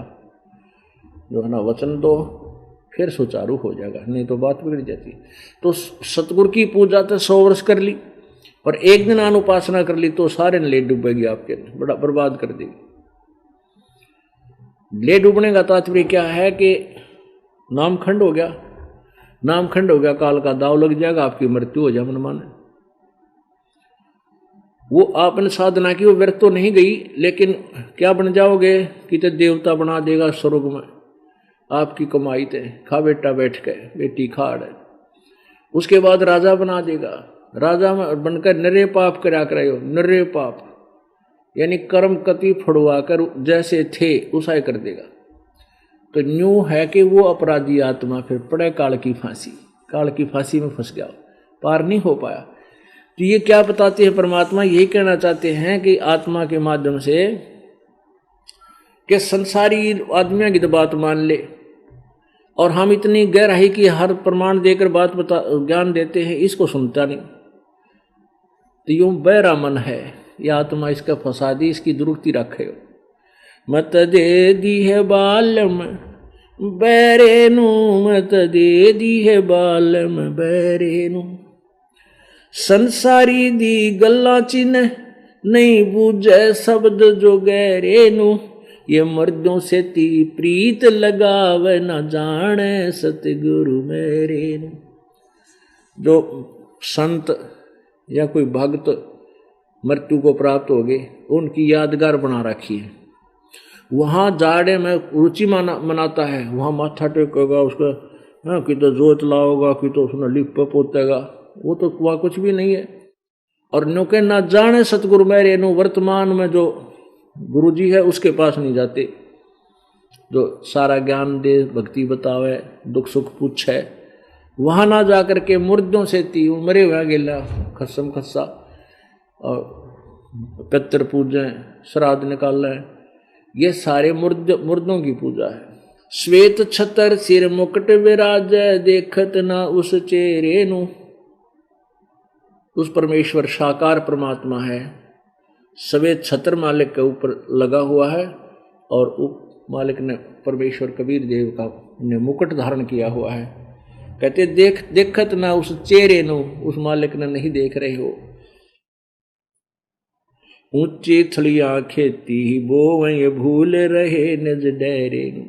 A: जो है ना वचन दो, फिर सुचारू हो जाएगा, नहीं तो बात बिगड़ जाती। तो सतगुरु की पूजा तो 100 वर्ष कर ली और एक दिन अनुपासना कर ली तो सारे ले डूबेगी, आपके बड़ा बर्बाद कर देगी। ले डूबने का तात्पर्य क्या है कि नामखंड हो गया, नामखंड हो गया, काल का दाव लग जाएगा, आपकी मृत्यु हो जाए मन माने। वो आपने साधना की, वो व्यर्थ तो नहीं गई, लेकिन क्या बन जाओगे कि तो देवता बना देगा स्वर्ग में, आपकी कमाई थे, खा बेटा बैठ के, बेटी खाड़। उसके बाद राजा बना देगा, राजा में बनकर नरे पाप करा करायो, नरे पाप यानी कर्म कति फड़वा कर जैसे थे उसा कर देगा। तो न्यू है कि वो अपराधी आत्मा फिर पड़े काल की फांसी, काल की फांसी में फंस गया, पार नहीं हो पाया। तो ये क्या बताते हैं परमात्मा, यही कहना चाहते हैं कि आत्मा के माध्यम से कि संसारी आदमियों की तो बात मान ले, और हम इतनी गहराई की हर प्रमाण देकर बात ज्ञान देते हैं, इसको सुनता नहीं। तो यूं बहरा मन है, यह आत्मा इसका फंसा दी, इसकी दुरुक्ति रखे हो। मत दे दी है बालम बैरे नू, मत दे दी है बालम बैरे नू, संसारी दी गल्ला चिन्ह नहीं बूझे शब्द जो गहरे नू, ये मर्दों से ती प्रीत लगावे न जाने सतगुरु मेरे नू। जो संत या कोई भक्त मृत्यु को प्राप्त हो गए, उनकी यादगार बना रखी है, वहाँ जाड़े में रुचि मनाता है, वहाँ माथा टेकेगा, उसका कि तो जोत लाओगा, कि तो उसने लिप पोतेगा, वो तो वहाँ कुछ भी नहीं है। और नो के ना जाने सतगुरु मेरे नो, वर्तमान में जो गुरु जी है उसके पास नहीं जाते, जो सारा ज्ञान दे, भक्ति बतावे, दुख सुख पूछे, वहाँ ना जाकर के मुर्दों से ती मरे हुआ गेला खस्सम खस्सा और पितर पूजें, श्राद्ध निकालें, ये सारे मुर्दों की पूजा है। श्वेत छतर सिर मुकुट विराज, देखत ना उस चेहरे नु, उस परमेश्वर साकार परमात्मा है, श्वेत छतर मालिक के ऊपर लगा हुआ है, और उप मालिक ने परमेश्वर कबीर देव का ने मुकुट धारण किया हुआ है। कहते देखत ना उस चेहरे नु, उस मालिक ने नहीं देख रहे हो। ऊंची थलिया खेती बोवै भूल रहे निज डेरे नु।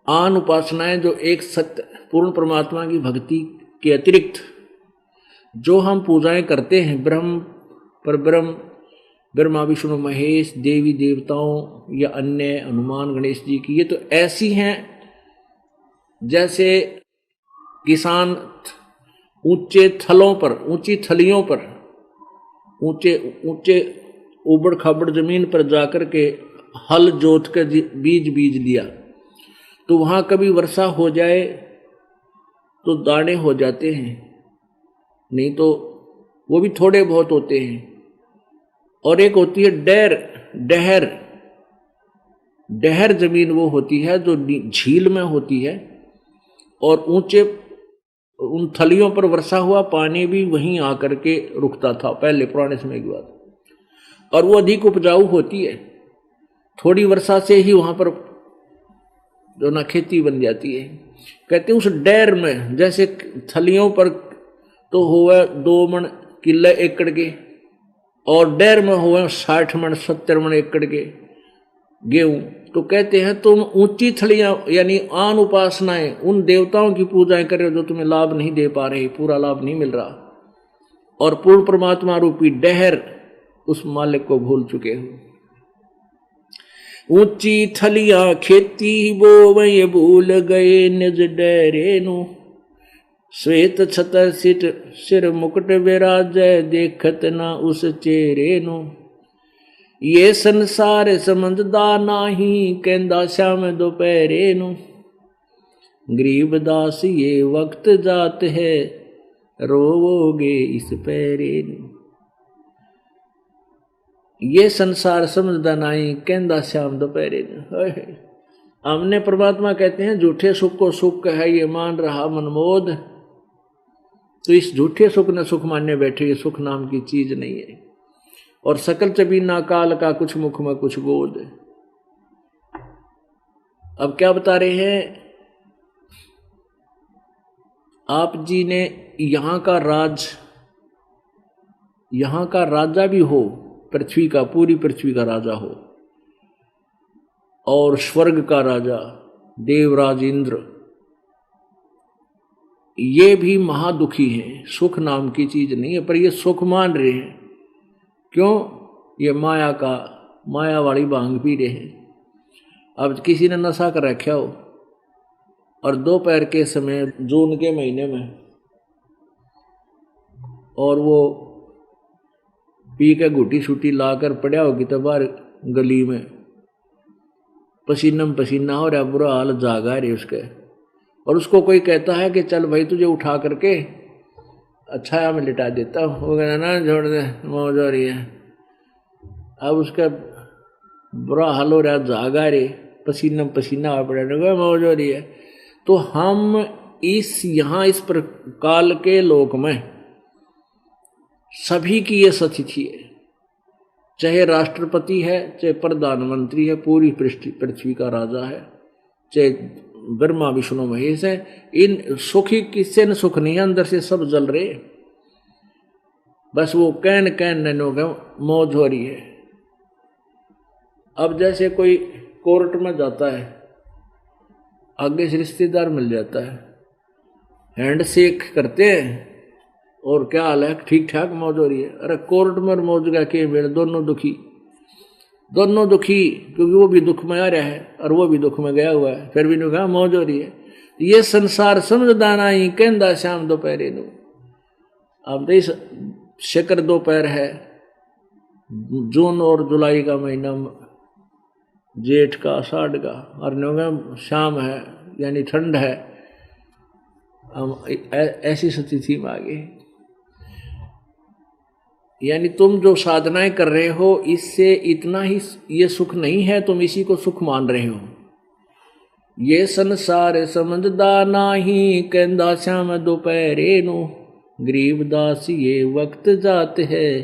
A: आन उपासनाएं जो एक सत्य पूर्ण परमात्मा की भक्ति के अतिरिक्त जो हम पूजाएं करते हैं, ब्रह्म परब्रह्म, ब्रह्मा विष्णु महेश, देवी देवताओं या अन्य हनुमान गणेश जी की, ये तो ऐसी हैं जैसे किसान ऊंचे थलों पर, ऊंची थलियों पर, ऊंचे ऊंचे उबड़ खाबड़ जमीन पर जाकर के हल जोत के बीज दिया, तो वहां कभी वर्षा हो जाए तो दाने हो जाते हैं, नहीं तो वो भी थोड़े बहुत होते हैं। और एक होती है डहर, डहर जमीन वो होती है जो झील में होती है, और ऊंचे उन थलियों पर वर्षा हुआ पानी भी वहीं आकर के रुकता था पहले पुराने समय की बात, और वो अधिक उपजाऊ होती है, थोड़ी वर्षा से ही वहां पर जो ना खेती बन जाती है। कहते हैं उस डैर में जैसे थलियों पर तो हुए 2 मन किले एकड़ के, और डैर में हुए 60 मन 70 मन एकड़ के गेहूं, तो कहते हैं तुम ऊंची थलियां यानी आन उपासनाएं, उन देवताओं की पूजाएं कर रहे हो जो तुम्हें लाभ नहीं दे पा रहे, पूरा लाभ नहीं मिल रहा, और पूर्ण परमात्मा रूपी डहर उस मालिक को भूल चुके हो। ऊंची थलियां खेती बोवै भूल गए निज डेरे नु, श्वेत छतर सिर मुकुट विराजै, देखत ना उस चेहरे नु, ये संसार समझदा नाही, कहंदा श्याम दोपहरे नु, गरीब दास ये वक्त जात है, रोवोगे इस पैरे नू। ये संसार समझदा नहीं कहंदा श्याम दोपहरे नू। हमने परमात्मा कहते हैं झूठे सुख को सुख है ये मान रहा मनमोद। तो इस झूठे सुख ने सुख मानने बैठे, ये सुख नाम की चीज नहीं है। और सकल चबीना काल का कुछ मुख में कुछ गोद। अब क्या बता रहे हैं आप जी ने, यहां का राजा भी हो, पृथ्वी का, पूरी पृथ्वी का राजा हो, और स्वर्ग का राजा देवराज इंद्र, ये भी महादुखी हैं। सुख नाम की चीज नहीं है, पर ये सुख मान रहे हैं। क्यों? ये माया वाली भांग पी रहे हैं। अब किसी ने नशा कर रखा हो और दोपहर के समय जून के महीने में, और वो पी के घुटी छुटी लाकर पड़ा होगी तो बाहर गली में पसीना पसीना हो रहा, बुरा हाल, जागा रहे उसके, और उसको कोई कहता है कि चल भाई तुझे उठा करके छाया में लिटा देता हूँ, वो कहना ना छोड़ दे, मौज हो रही है। अब उसका बुरा हाल हो रहा, जागा रे, पसीना पसीना हो पड़ा, मौज हो रही है। तो हम यहाँ इस काल के लोक में सभी की ये स्थिति है, चाहे राष्ट्रपति है, चाहे प्रधानमंत्री है, पूरी पृथ्वी का राजा है, चाहे ब्रह्मा विष्णु महेश है, इन सुखी किससे न सुख नहीं है, अंदर से सब जल रहे, बस वो कैन नैनो का मौज हो रही है। अब जैसे कोई कोर्ट में जाता है, आगे से रिश्तेदार मिल जाता है, हैंड शेक करते हैं, और क्या हाल है, ठीक ठाक, मौज हो रही है। अरे कोर्ट में और मौज का के मेरे, दोनों दुखी, क्योंकि वो भी दुख में आ रहा है और वो भी दुख में गया हुआ है, फिर भी नहीं कहा मौज हो रही है। ये संसार समझदा नहीं कहंदा श्याम दोपहरे नू। अब तो इस शिकर दोपहर है, जून और जुलाई का महीना, जेठ का, आषाढ़ का, और शाम है यानी ठंड है। हम ऐसी स्थिति में आ गए। यानी तुम जो साधनाएं कर रहे हो, इससे इतना ही ये सुख नहीं है, तुम इसी को सुख मान रहे हो। ये संसार समझदा नाही कहंदा श्याम दोपहरे नू। गरीबदास ये वक्त जाते है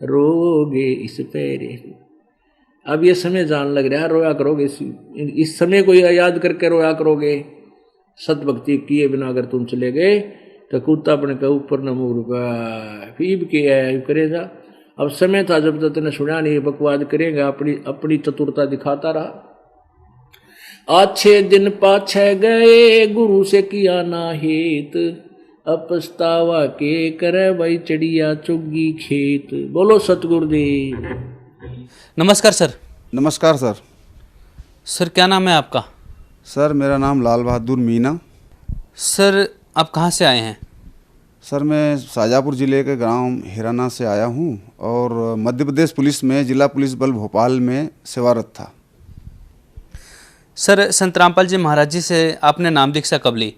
A: रोगे इस पैरे। अब ये समय जान लग रहा है, रोया करोगे, इस समय को याद करके रोया करोगे। सतभक्ति किए बिना अगर तुम चले गए तो कुत्ता अपने के ऊपर न मुँह फीब के करेगा। अब समय था जब तक ने सुना नहीं, बकवाद करेगा, अपनी चतुरता दिखाता रहा। अच्छे दिन पाछे गए गुरु से किया ना हेत, अब पछतावा के करे भाई चढ़िया चुगी खेत। बोलो सतगुरुदेव।
B: नमस्कार सर।
C: नमस्कार सर।
B: सर क्या नाम है आपका?
C: सर मेरा नाम लाल बहादुर मीना।
B: सर आप कहाँ से आए हैं?
C: सर मैं शाजापुर ज़िले के गांव हिराना से आया हूं और मध्य प्रदेश पुलिस में जिला पुलिस बल भोपाल में सेवारत था।
B: सर संत रामपाल जी महाराज जी से आपने नाम दीक्षा कब ली?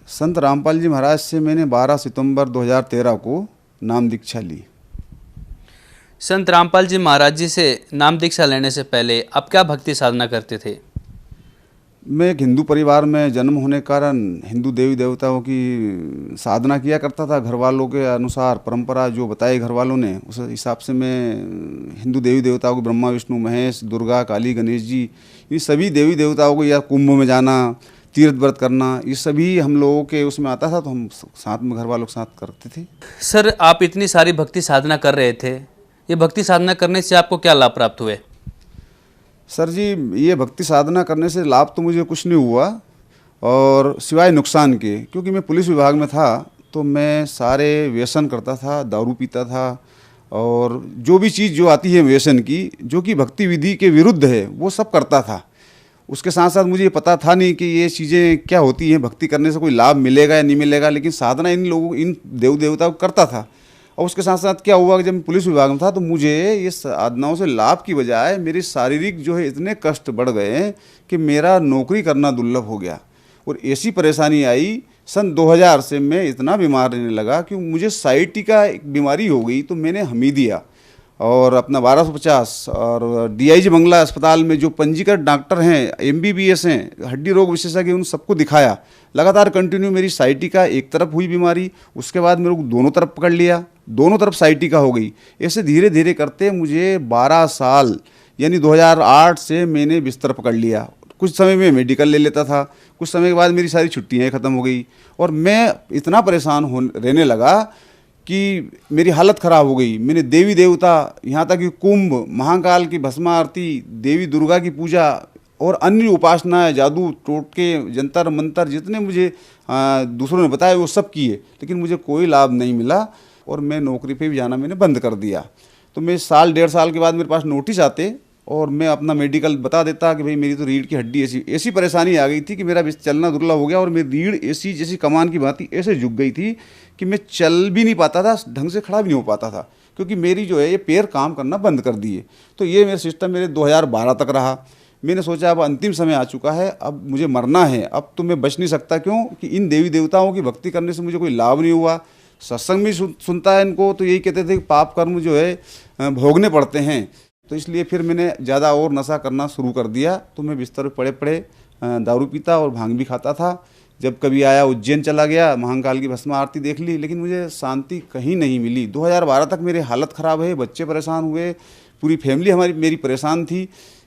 C: संत रामपाल जी महाराज से मैंने 12 सितंबर 2013 को नाम दीक्षा ली।
B: संत रामपाल जी महाराज जी से नाम दीक्षा लेने से पहले आप क्या भक्ति साधना करते थे?
C: मैं एक हिंदू परिवार में जन्म होने के कारण हिंदू देवी देवताओं की साधना किया करता था। घर वालों के अनुसार परंपरा जो बताई घर वालों ने, उस हिसाब से मैं हिंदू देवी देवताओं को, ब्रह्मा विष्णु महेश, दुर्गा, काली, गणेश जी, ये सभी देवी देवताओं को, या कुंभ में जाना, तीर्थ व्रत करना, ये सभी हम लोगों के उसमें आता था, तो हम साथ में घर वालों के साथ करते थे।
B: सर आप इतनी सारी भक्ति साधना कर रहे थे, ये भक्ति साधना करने से आपको क्या लाभ प्राप्त हुए?
C: सर जी ये भक्ति साधना करने से लाभ तो मुझे कुछ नहीं हुआ, और सिवाय नुकसान के, क्योंकि मैं पुलिस विभाग में था तो मैं सारे व्यसन करता था, दारू पीता था, और जो भी चीज़ जो आती है व्यसन की, जो कि भक्ति विधि के विरुद्ध है, वो सब करता था। उसके साथ साथ मुझे ये पता था नहीं कि ये चीज़ें क्या होती हैं, भक्ति करने से कोई लाभ मिलेगा या नहीं मिलेगा, लेकिन साधना इन देव देवताओं को करता था। और उसके साथ साथ क्या हुआ कि जब मैं पुलिस विभाग में था तो मुझे ये साधनाओं से लाभ की बजाय मेरी शारीरिक जो है इतने कष्ट बढ़ गए कि मेरा नौकरी करना दुर्लभ हो गया, और ऐसी परेशानी आई सन 2000 से मैं इतना बीमार रहने लगा कि मुझे साइटिका एक बीमारी हो गई। तो मैंने हमीदिया और अपना 1250 और डीआईजी बंगला अस्पताल में जो पंजीकृत डॉक्टर हैं, एमबीबीएस हैं, हड्डी रोग विशेषज्ञ, उन सबको दिखाया। लगातार कंटिन्यू मेरी साइटिका एक तरफ हुई बीमारी, उसके बाद मेरे को दोनों तरफ पकड़ लिया, दोनों तरफ साइटिका हो गई। ऐसे धीरे धीरे करते मुझे 12 साल यानी 2008 से मैंने बिस्तर पकड़ लिया। कुछ समय में मेडिकल ले लेता था, कुछ समय के बाद मेरी सारी छुट्टियाँ ख़त्म हो गई और मैं इतना परेशान रहने लगा कि मेरी हालत ख़राब हो गई। मैंने देवी देवता, यहाँ तक कि कुंभ, महाकाल की भस्म आरती, देवी दुर्गा की पूजा और अन्य उपासनाएं, जादू टोटके, जंतर मंतर जितने मुझे दूसरों ने बताया वो सब किए, लेकिन मुझे कोई लाभ नहीं मिला और मैं नौकरी पे भी जाना मैंने बंद कर दिया। तो मैं साल 1.5 साल के बाद मेरे पास नोटिस आते और मैं अपना मेडिकल बता देता कि भाई मेरी तो रीढ़ की हड्डी ऐसी परेशानी आ गई थी कि मेरा चलना दुर्लभ हो गया और मेरी रीढ़ ऐसी जैसी कमान की भांति ऐसे झुक गई थी कि मैं चल भी नहीं पाता था, ढंग से खड़ा भी नहीं हो पाता था, क्योंकि मेरी जो है ये पैर काम करना बंद कर दिए। तो ये मेरा सिस्टम मेरे 2012 तक रहा। मैंने सोचा अब अंतिम समय आ चुका है, अब मुझे मरना है, अब तो मैं बच नहीं सकता। क्यों कि इन देवी देवताओं की भक्ति करने से मुझे कोई लाभ नहीं हुआ। सत्संग भी सुनता है इनको तो यही कहते थे कि पाप कर्म जो है भोगने पड़ते हैं। तो इसलिए फिर मैंने ज़्यादा और नशा करना शुरू कर दिया। तो मैं बिस्तर पर पड़े पड़े दारू पीता और भांग भी खाता था। जब कभी आया उज्जैन चला गया, महाकाल की भस्म आरती देख ली, लेकिन मुझे शांति कहीं नहीं मिली। 2012 तक मेरी हालत ख़राब है, बच्चे परेशान हुए, पूरी फैमिली मेरी परेशान थी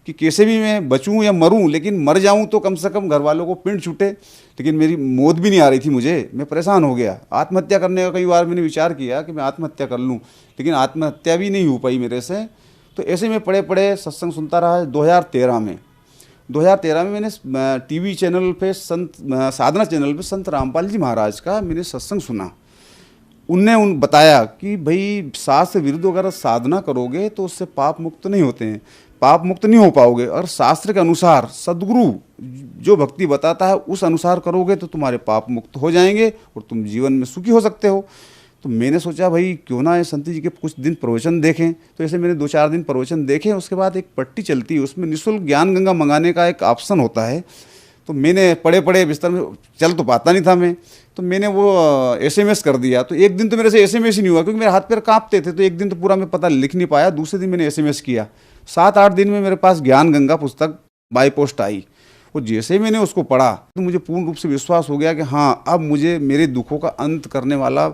C: कि कैसे भी मैं बचूं या मरूं, लेकिन मर जाऊं तो कम से कम घर वालों को पिंड छूटे। लेकिन मेरी मौत भी नहीं आ रही थी मुझे, मैं परेशान हो गया। आत्महत्या करने का कई बार मैंने विचार किया कि मैं आत्महत्या कर लूँ, लेकिन आत्महत्या भी नहीं हो पाई मेरे से। तो ऐसे में पड़े पड़े सत्संग सुनता रहा। 2013 में मैंने टीवी चैनल पे साधना चैनल पे संत रामपाल जी महाराज का मैंने सत्संग सुना। उनने बताया कि भाई शास्त्र विरुद्ध अगर साधना करोगे तो उससे पाप मुक्त नहीं होते हैं, पाप मुक्त नहीं हो पाओगे, और शास्त्र के अनुसार सद्गुरु जो भक्ति बताता है उस अनुसार करोगे तो तुम्हारे पाप मुक्त हो जाएंगे और तुम जीवन में सुखी हो सकते हो। तो मैंने सोचा भाई क्यों ना संत जी के कुछ दिन प्रवचन देखें। तो ऐसे मैंने 2-4 दिन प्रवचन देखे। उसके बाद एक पट्टी चलती है, उसमें निःशुल्क ज्ञान गंगा मंगाने का एक ऑप्शन होता है। तो मैंने पड़े पड़े बिस्तर में, चल तो पाता नहीं था मैं, तो मैंने वो SMS कर दिया। तो एक दिन तो मेरे से SMS ही नहीं हुआ, क्योंकि मेरे हाथ पैर कांपते थे। तो एक दिन तो पूरा मैं पता लिख नहीं पाया। दूसरे दिन मैंने SMS किया। 7-8 दिन में मेरे पास ज्ञान गंगा पुस्तक बाई पोस्ट आई। और जैसे ही मैंने उसको पढ़ा तो मुझे पूर्ण रूप से विश्वास हो गया कि हाँ, अब मुझे मेरे दुखों का अंत करने वाला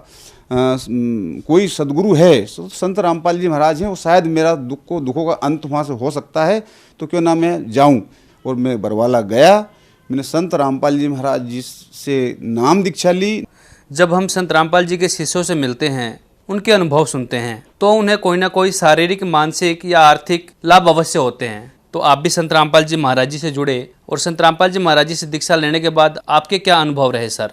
C: कोई सद्गुरु है, संत रामपाल जी महाराज हैं। वो शायद मेरा दुखों का अंत वहाँ से हो सकता है, तो क्यों ना मैं जाऊँ। और मैं बरवाला गया, मैंने संत रामपाल जी महाराज जी से नाम दीक्षा ली।
B: जब हम संत रामपाल जी के शिष्यों से मिलते हैं, उनके अनुभव सुनते हैं, तो उन्हें कोई ना कोई शारीरिक, मानसिक या आर्थिक लाभ अवश्य होते हैं। तो आप भी संत रामपाल जी महाराज जी से जुड़े और संत रामपाल जी महाराज जी से दीक्षा लेने के बाद आपके क्या अनुभव रहे सर?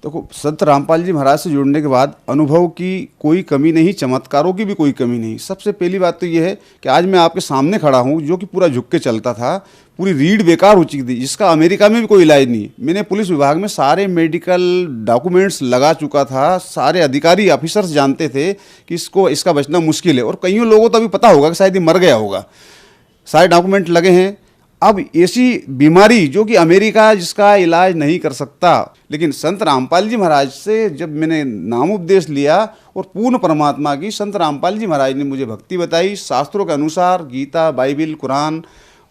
C: देखो, संत रामपाल जी महाराज से जुड़ने के बाद अनुभव की कोई कमी नहीं, चमत्कारों की भी कोई कमी नहीं। सबसे पहली बात तो ये है कि आज मैं आपके सामने खड़ा हूँ, जो कि पूरा झुक के चलता था। पूरी रीढ़ बेकार हो चुकी थी, जिसका अमेरिका में भी कोई इलाज नहीं। मैंने पुलिस विभाग में सारे मेडिकल डॉक्यूमेंट्स लगा चुका था। सारे अधिकारी ऑफिसर्स जानते थे कि इसका बचना मुश्किल है, और कईयों लोगों को तो अभी पता होगा कि शायद ये मर गया होगा। सारे डॉक्यूमेंट लगे हैं। अब ऐसी बीमारी जो कि अमेरिका जिसका इलाज नहीं कर सकता, लेकिन संत रामपाल जी महाराज से जब मैंने नाम उपदेश लिया और पूर्ण परमात्मा की, संत रामपाल जी महाराज ने मुझे भक्ति बताई शास्त्रों के अनुसार, गीता, बाइबिल, कुरान,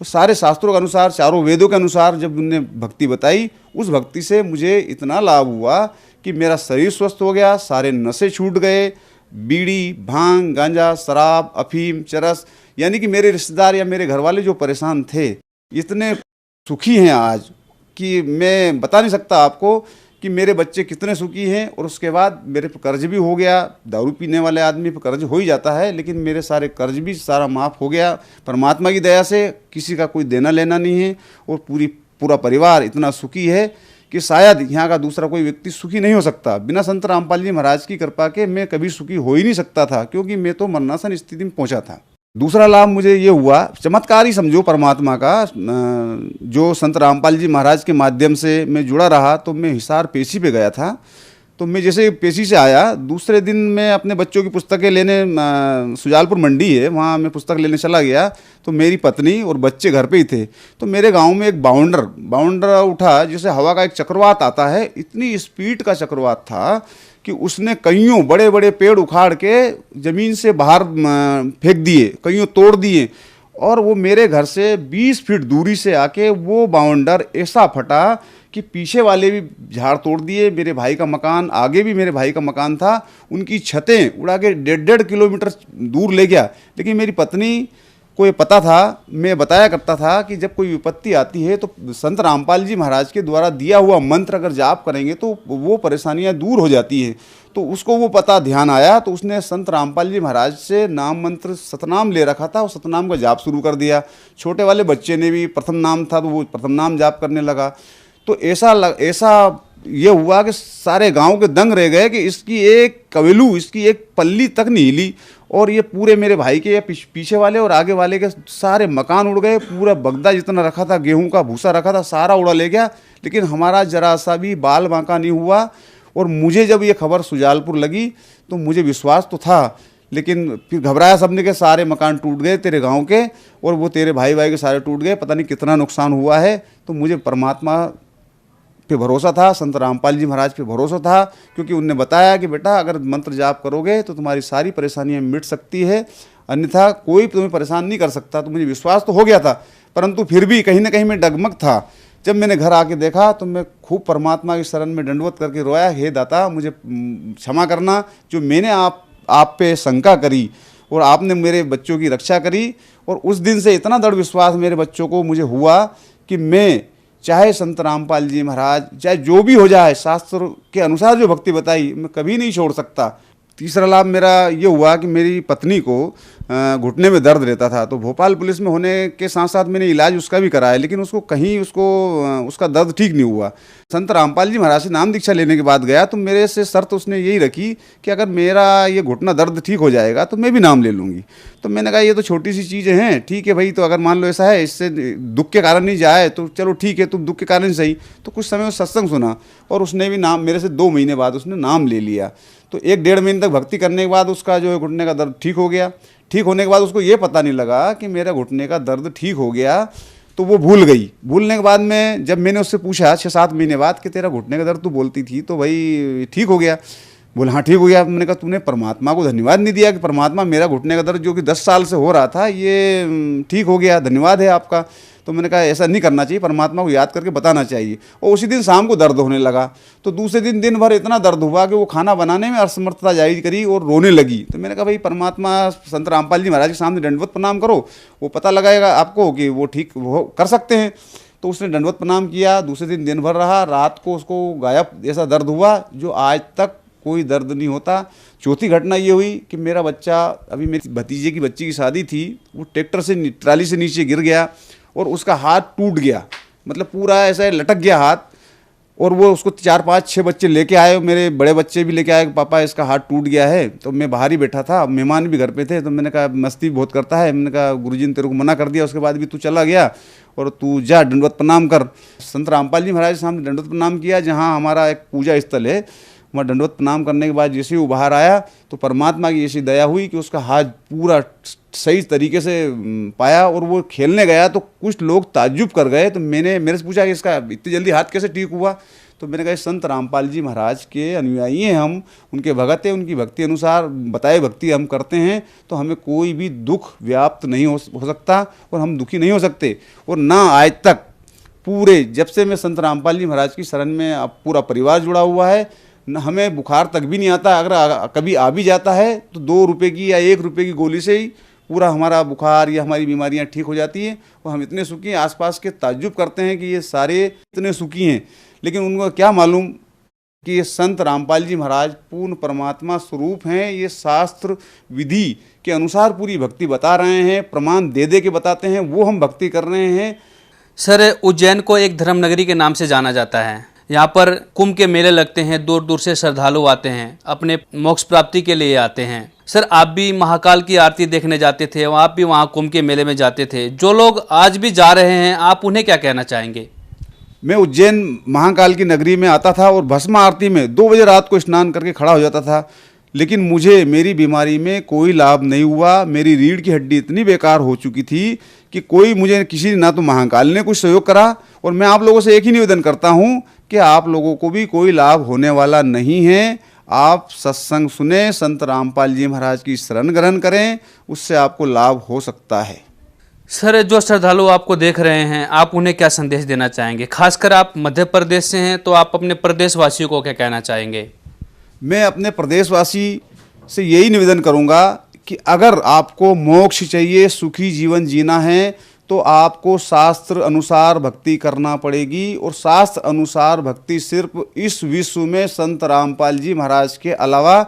C: सारे शास्त्रों के अनुसार, चारों वेदों के अनुसार जब उनने भक्ति बताई, उस भक्ति से मुझे इतना लाभ हुआ कि मेरा शरीर स्वस्थ हो गया, सारे नशे छूट गए। बीड़ी, भांग, गांजा, शराब, अफीम, चरस, यानी कि मेरे रिश्तेदार या मेरे घर वाले जो परेशान थे, इतने सुखी हैं आज कि मैं बता नहीं सकता आपको कि मेरे बच्चे कितने सुखी हैं। और उसके बाद मेरे पर कर्ज भी हो गया। दारू पीने वाले आदमी पर कर्ज हो ही जाता है, लेकिन मेरे सारे कर्ज भी सारा माफ़ हो गया परमात्मा की दया से। किसी का कोई देना लेना नहीं है, और पूरा परिवार इतना सुखी है कि शायद यहाँ का दूसरा कोई व्यक्ति सुखी नहीं हो सकता। बिना संत रामपाल जी महाराज की कृपा के मैं कभी सुखी हो ही नहीं सकता था, क्योंकि मैं तो मरणासन स्थिति में पहुँचा था। दूसरा लाभ मुझे ये हुआ, चमत्कार ही समझो परमात्मा का, जो संत रामपाल जी महाराज के माध्यम से मैं जुड़ा रहा। तो मैं हिसार पेशी पे गया था। तो मैं जैसे पेशी से आया, दूसरे दिन मैं अपने बच्चों की पुस्तकें लेने सुजालपुर मंडी है, वहाँ मैं पुस्तक लेने चला गया। तो मेरी पत्नी और बच्चे घर पे ही थे। तो मेरे गांव में एक बाउंडर उठा, जैसे हवा का एक चक्रवात आता है, इतनी स्पीड का चक्रवात था कि उसने कईयों बड़े बड़े पेड़ उखाड़ के ज़मीन से बाहर फेंक दिए, कईयों तोड़ दिए। और वो मेरे घर से 20 फीट दूरी से आके वो बाउंडर ऐसा फटा कि पीछे वाले भी झाड़ तोड़ दिए। मेरे भाई का मकान, आगे भी मेरे भाई का मकान था, उनकी छतें उड़ा के 1.5 किलोमीटर दूर ले गया। लेकिन मेरी पत्नी को ये पता था, मैं बताया करता था कि जब कोई विपत्ति आती है तो संत रामपाल जी महाराज के द्वारा दिया हुआ मंत्र अगर जाप करेंगे तो वो परेशानियां दूर हो जाती हैं। तो उसको वो पता ध्यान आया, तो उसने संत रामपाल जी महाराज से नाम मंत्र सतनाम ले रखा था, और सतनाम का जाप शुरू कर दिया। छोटे वाले बच्चे ने भी प्रथम नाम था तो वो प्रथम नाम जाप करने लगा। तो ऐसा ये हुआ कि सारे गांव के दंग रह गए कि इसकी एक कवेलू, इसकी एक पल्ली तक नहीं हिली। और ये पूरे मेरे भाई के पीछे वाले और आगे वाले के सारे मकान उड़ गए। पूरा बगदा जितना रखा था, गेहूं का भूसा रखा था, सारा उड़ा ले गया। लेकिन हमारा जरा सा भी बाल बांका नहीं हुआ। और मुझे जब ये खबर सुजालपुर लगी तो मुझे विश्वास तो था, लेकिन फिर घबराया सबने के सारे मकान टूट गए तेरे गांव के, और वो तेरे भाई के सारे टूट गए, पता नहीं कितना नुकसान हुआ है। तो मुझे परमात्मा पे भरोसा था, संत रामपाल जी महाराज पे भरोसा था, क्योंकि उनने बताया कि बेटा अगर मंत्र जाप करोगे तो तुम्हारी सारी परेशानियां मिट सकती है, अन्यथा कोई तुम्हें परेशान नहीं कर सकता। तो मुझे विश्वास तो हो गया था, परंतु फिर भी कहीं ना कहीं मैं डगमग था। जब मैंने घर आके देखा तो मैं खूब परमात्मा की शरण में दंडवत करके रोया, हे दाता मुझे क्षमा करना, जो मैंने आप पे शंका करी और आपने मेरे बच्चों की रक्षा करी। और उस दिन से इतना दृढ़ विश्वास मेरे बच्चों को मुझे हुआ कि मैं चाहे संत रामपाल जी महाराज, चाहे जो भी हो जाए, शास्त्र के अनुसार जो भक्ति बताई मैं कभी नहीं छोड़ सकता। तीसरा लाभ मेरा ये हुआ कि मेरी पत्नी को घुटने में दर्द रहता था। तो भोपाल पुलिस में होने के साथ साथ मैंने इलाज उसका भी कराया, लेकिन उसका दर्द ठीक नहीं हुआ। संत रामपाल जी महाराज से नाम दीक्षा लेने के बाद गया तो मेरे से शर्त उसने यही रखी कि अगर मेरा ये घुटना दर्द ठीक हो जाएगा तो मैं भी नाम ले लूँगी। तो मैंने कहा ये तो छोटी सी चीज़ें हैं, ठीक है भाई, तो अगर मान लो ऐसा है इससे दुख के कारण नहीं जाए तो चलो ठीक है, तुम दुख के कारण सही। तो कुछ समय सत्संग सुना और उसने भी नाम, मेरे से 2 महीने बाद उसने नाम ले लिया। तो 1-1.5 महीने तक भक्ति करने के बाद उसका जो है घुटने का दर्द ठीक हो गया। ठीक होने के बाद उसको ये पता नहीं लगा कि मेरा घुटने का दर्द ठीक हो गया, तो वो भूल गई। भूलने के बाद में जब मैंने उससे पूछा 6-7 महीने बाद कि तेरा घुटने का दर्द तू बोलती थी तो भाई ठीक हो गया, बोला हाँ ठीक हो गया। मैंने कहा तूने परमात्मा को धन्यवाद नहीं दिया कि परमात्मा मेरा घुटने का दर्द जो कि 10 साल से हो रहा था ये ठीक हो गया, धन्यवाद है आपका। तो मैंने कहा ऐसा नहीं करना चाहिए, परमात्मा को याद करके बताना चाहिए। और उसी दिन शाम को दर्द होने लगा। तो दूसरे दिन दिन भर इतना दर्द हुआ कि वो खाना बनाने में असमर्थता जाहिर करी और रोने लगी। तो मैंने कहा भाई परमात्मा संत रामपाल जी महाराज के सामने दंडवत प्रणाम करो, वो पता लगाएगा आपको कि वो ठीक वो कर सकते हैं। तो उसने दंडवत प्रणाम किया। दूसरे दिन दिन भर रहा, रात को उसको गायब ऐसा दर्द हुआ जो आज तक कोई दर्द नहीं होता। चौथी घटना ये हुई कि मेरा बच्चा, अभी मेरी भतीजे की बच्ची की शादी थी, वो ट्रैक्टर से ट्राली से नीचे गिर गया और उसका हाथ टूट गया, मतलब पूरा ऐसा लटक गया हाथ। और वो उसको 4-5-6 बच्चे लेके आए, मेरे बड़े बच्चे भी लेके आए कि पापा इसका हाथ टूट गया है। तो मैं बाहर ही बैठा था, मेहमान भी घर पे थे। तो मैंने कहा मस्ती बहुत करता है, मैंने कहा गुरुजी ने तेरे को मना कर दिया, उसके बाद भी तू चला गया और तू जा दंडवत प्रणाम कर। संत रामपाल जी महाराज के सामने दंडवत प्रणाम किया, जहाँ हमारा एक पूजा स्थल है। वहाँ दंडवत प्रणाम करने के बाद जैसे ही वो बाहर आया तो परमात्मा की ऐसी दया हुई कि उसका हाथ पूरा सही तरीके से पाया और वो खेलने गया। तो कुछ लोग ताज्जुब कर गए। तो मेरे से पूछा कि इसका इतनी जल्दी हाथ कैसे ठीक हुआ। तो मैंने कहा संत रामपाल जी महाराज के अनुयायी हैं हम, उनके भगत हैं, उनकी भक्ति अनुसार बताए भक्ति हम करते हैं, तो हमें कोई भी दुख व्याप्त नहीं हो सकता और हम दुखी नहीं हो सकते। और ना आज तक पूरे जब से मैं संत रामपाल जी महाराज की शरण में अब पूरा परिवार जुड़ा हुआ है, न हमें बुखार तक भी नहीं आता। अगर कभी आ भी जाता है तो 2 रुपये की या 1 रुपये की गोली से ही पूरा हमारा बुखार या हमारी बीमारियां ठीक हो जाती हैं। और हम इतने सुखी हैं, आसपास के ताज्जुब करते हैं कि ये सारे इतने सुखी हैं, लेकिन उनको क्या मालूम कि ये संत रामपाल जी महाराज पूर्ण परमात्मा स्वरूप हैं। ये शास्त्र विधि के अनुसार पूरी भक्ति बता रहे हैं, प्रमाण दे दे के बताते हैं, वो हम भक्ति कर रहे हैं।
B: सर, उज्जैन को एक धर्म नगरी के नाम से जाना जाता है। यहाँ पर कुंभ के मेले लगते हैं, दूर दूर से श्रद्धालु आते हैं, अपने मोक्ष प्राप्ति के लिए आते हैं। सर, आप भी महाकाल की आरती देखने जाते थे, आप भी वहाँ कुंभ के मेले में जाते थे। जो लोग आज भी जा रहे हैं, आप उन्हें क्या कहना चाहेंगे?
C: मैं उज्जैन महाकाल की नगरी में आता था और भस्म आरती में 2 बजे रात को स्नान करके खड़ा हो जाता था, लेकिन मुझे मेरी बीमारी में कोई लाभ नहीं हुआ। मेरी रीढ़ की हड्डी इतनी बेकार हो चुकी थी कि कोई मुझे किसी ना तो महाकाल ने कुछ सहयोग करा, और मैं आप लोगों से एक ही निवेदन करता हूँ कि आप लोगों को भी कोई लाभ होने वाला नहीं है। आप सत्संग सुने, संत रामपाल जी महाराज की शरण ग्रहण करें, उससे आपको लाभ हो सकता है।
B: सर, जो श्रद्धालु आपको देख रहे हैं, आप उन्हें क्या संदेश देना चाहेंगे? खासकर आप मध्य प्रदेश से हैं, तो आप अपने प्रदेशवासियों को क्या कहना चाहेंगे?
C: मैं अपने प्रदेशवासी से यही निवेदन करूंगा कि अगर आपको मोक्ष चाहिए, सुखी जीवन जीना है, तो आपको शास्त्र अनुसार भक्ति करना पड़ेगी। और शास्त्र अनुसार भक्ति सिर्फ इस विश्व में संत रामपाल जी महाराज के अलावा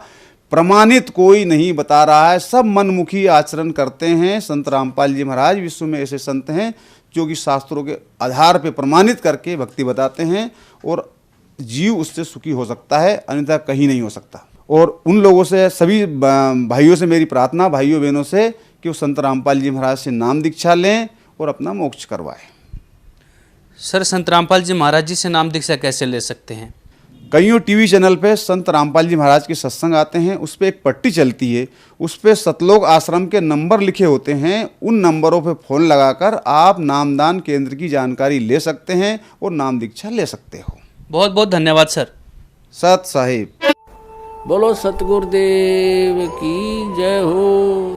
C: प्रमाणित कोई नहीं बता रहा है। सब मनमुखी आचरण करते हैं। संत रामपाल जी महाराज विश्व में ऐसे संत हैं जो कि शास्त्रों के आधार पर प्रमाणित करके भक्ति बताते हैं, और जीव उससे सुखी हो सकता है, अन्यथा कहीं नहीं हो सकता। और उन लोगों से, सभी भाइयों से मेरी प्रार्थना, भाइयों बहनों से, कि वो संत रामपाल जी महाराज से नाम दीक्षा लें और अपना मोक्ष करवाएं।
B: सर, संत रामपाल जी महाराज जी से नाम दीक्षा कैसे ले सकते हैं?
C: कईयों टीवी चैनल पे संत रामपाल जी महाराज के सत्संग आते हैं, उस पर एक पट्टी चलती है, उस पर सतलोक आश्रम के नंबर लिखे होते हैं। उन नंबरों पे फ़ोन लगाकर आप नामदान केंद्र की जानकारी ले सकते हैं और नाम दीक्षा ले सकते हो।
B: बहुत बहुत धन्यवाद सर।
C: सत साहिब।
A: बोलो सतगुरुदेव की जय हो।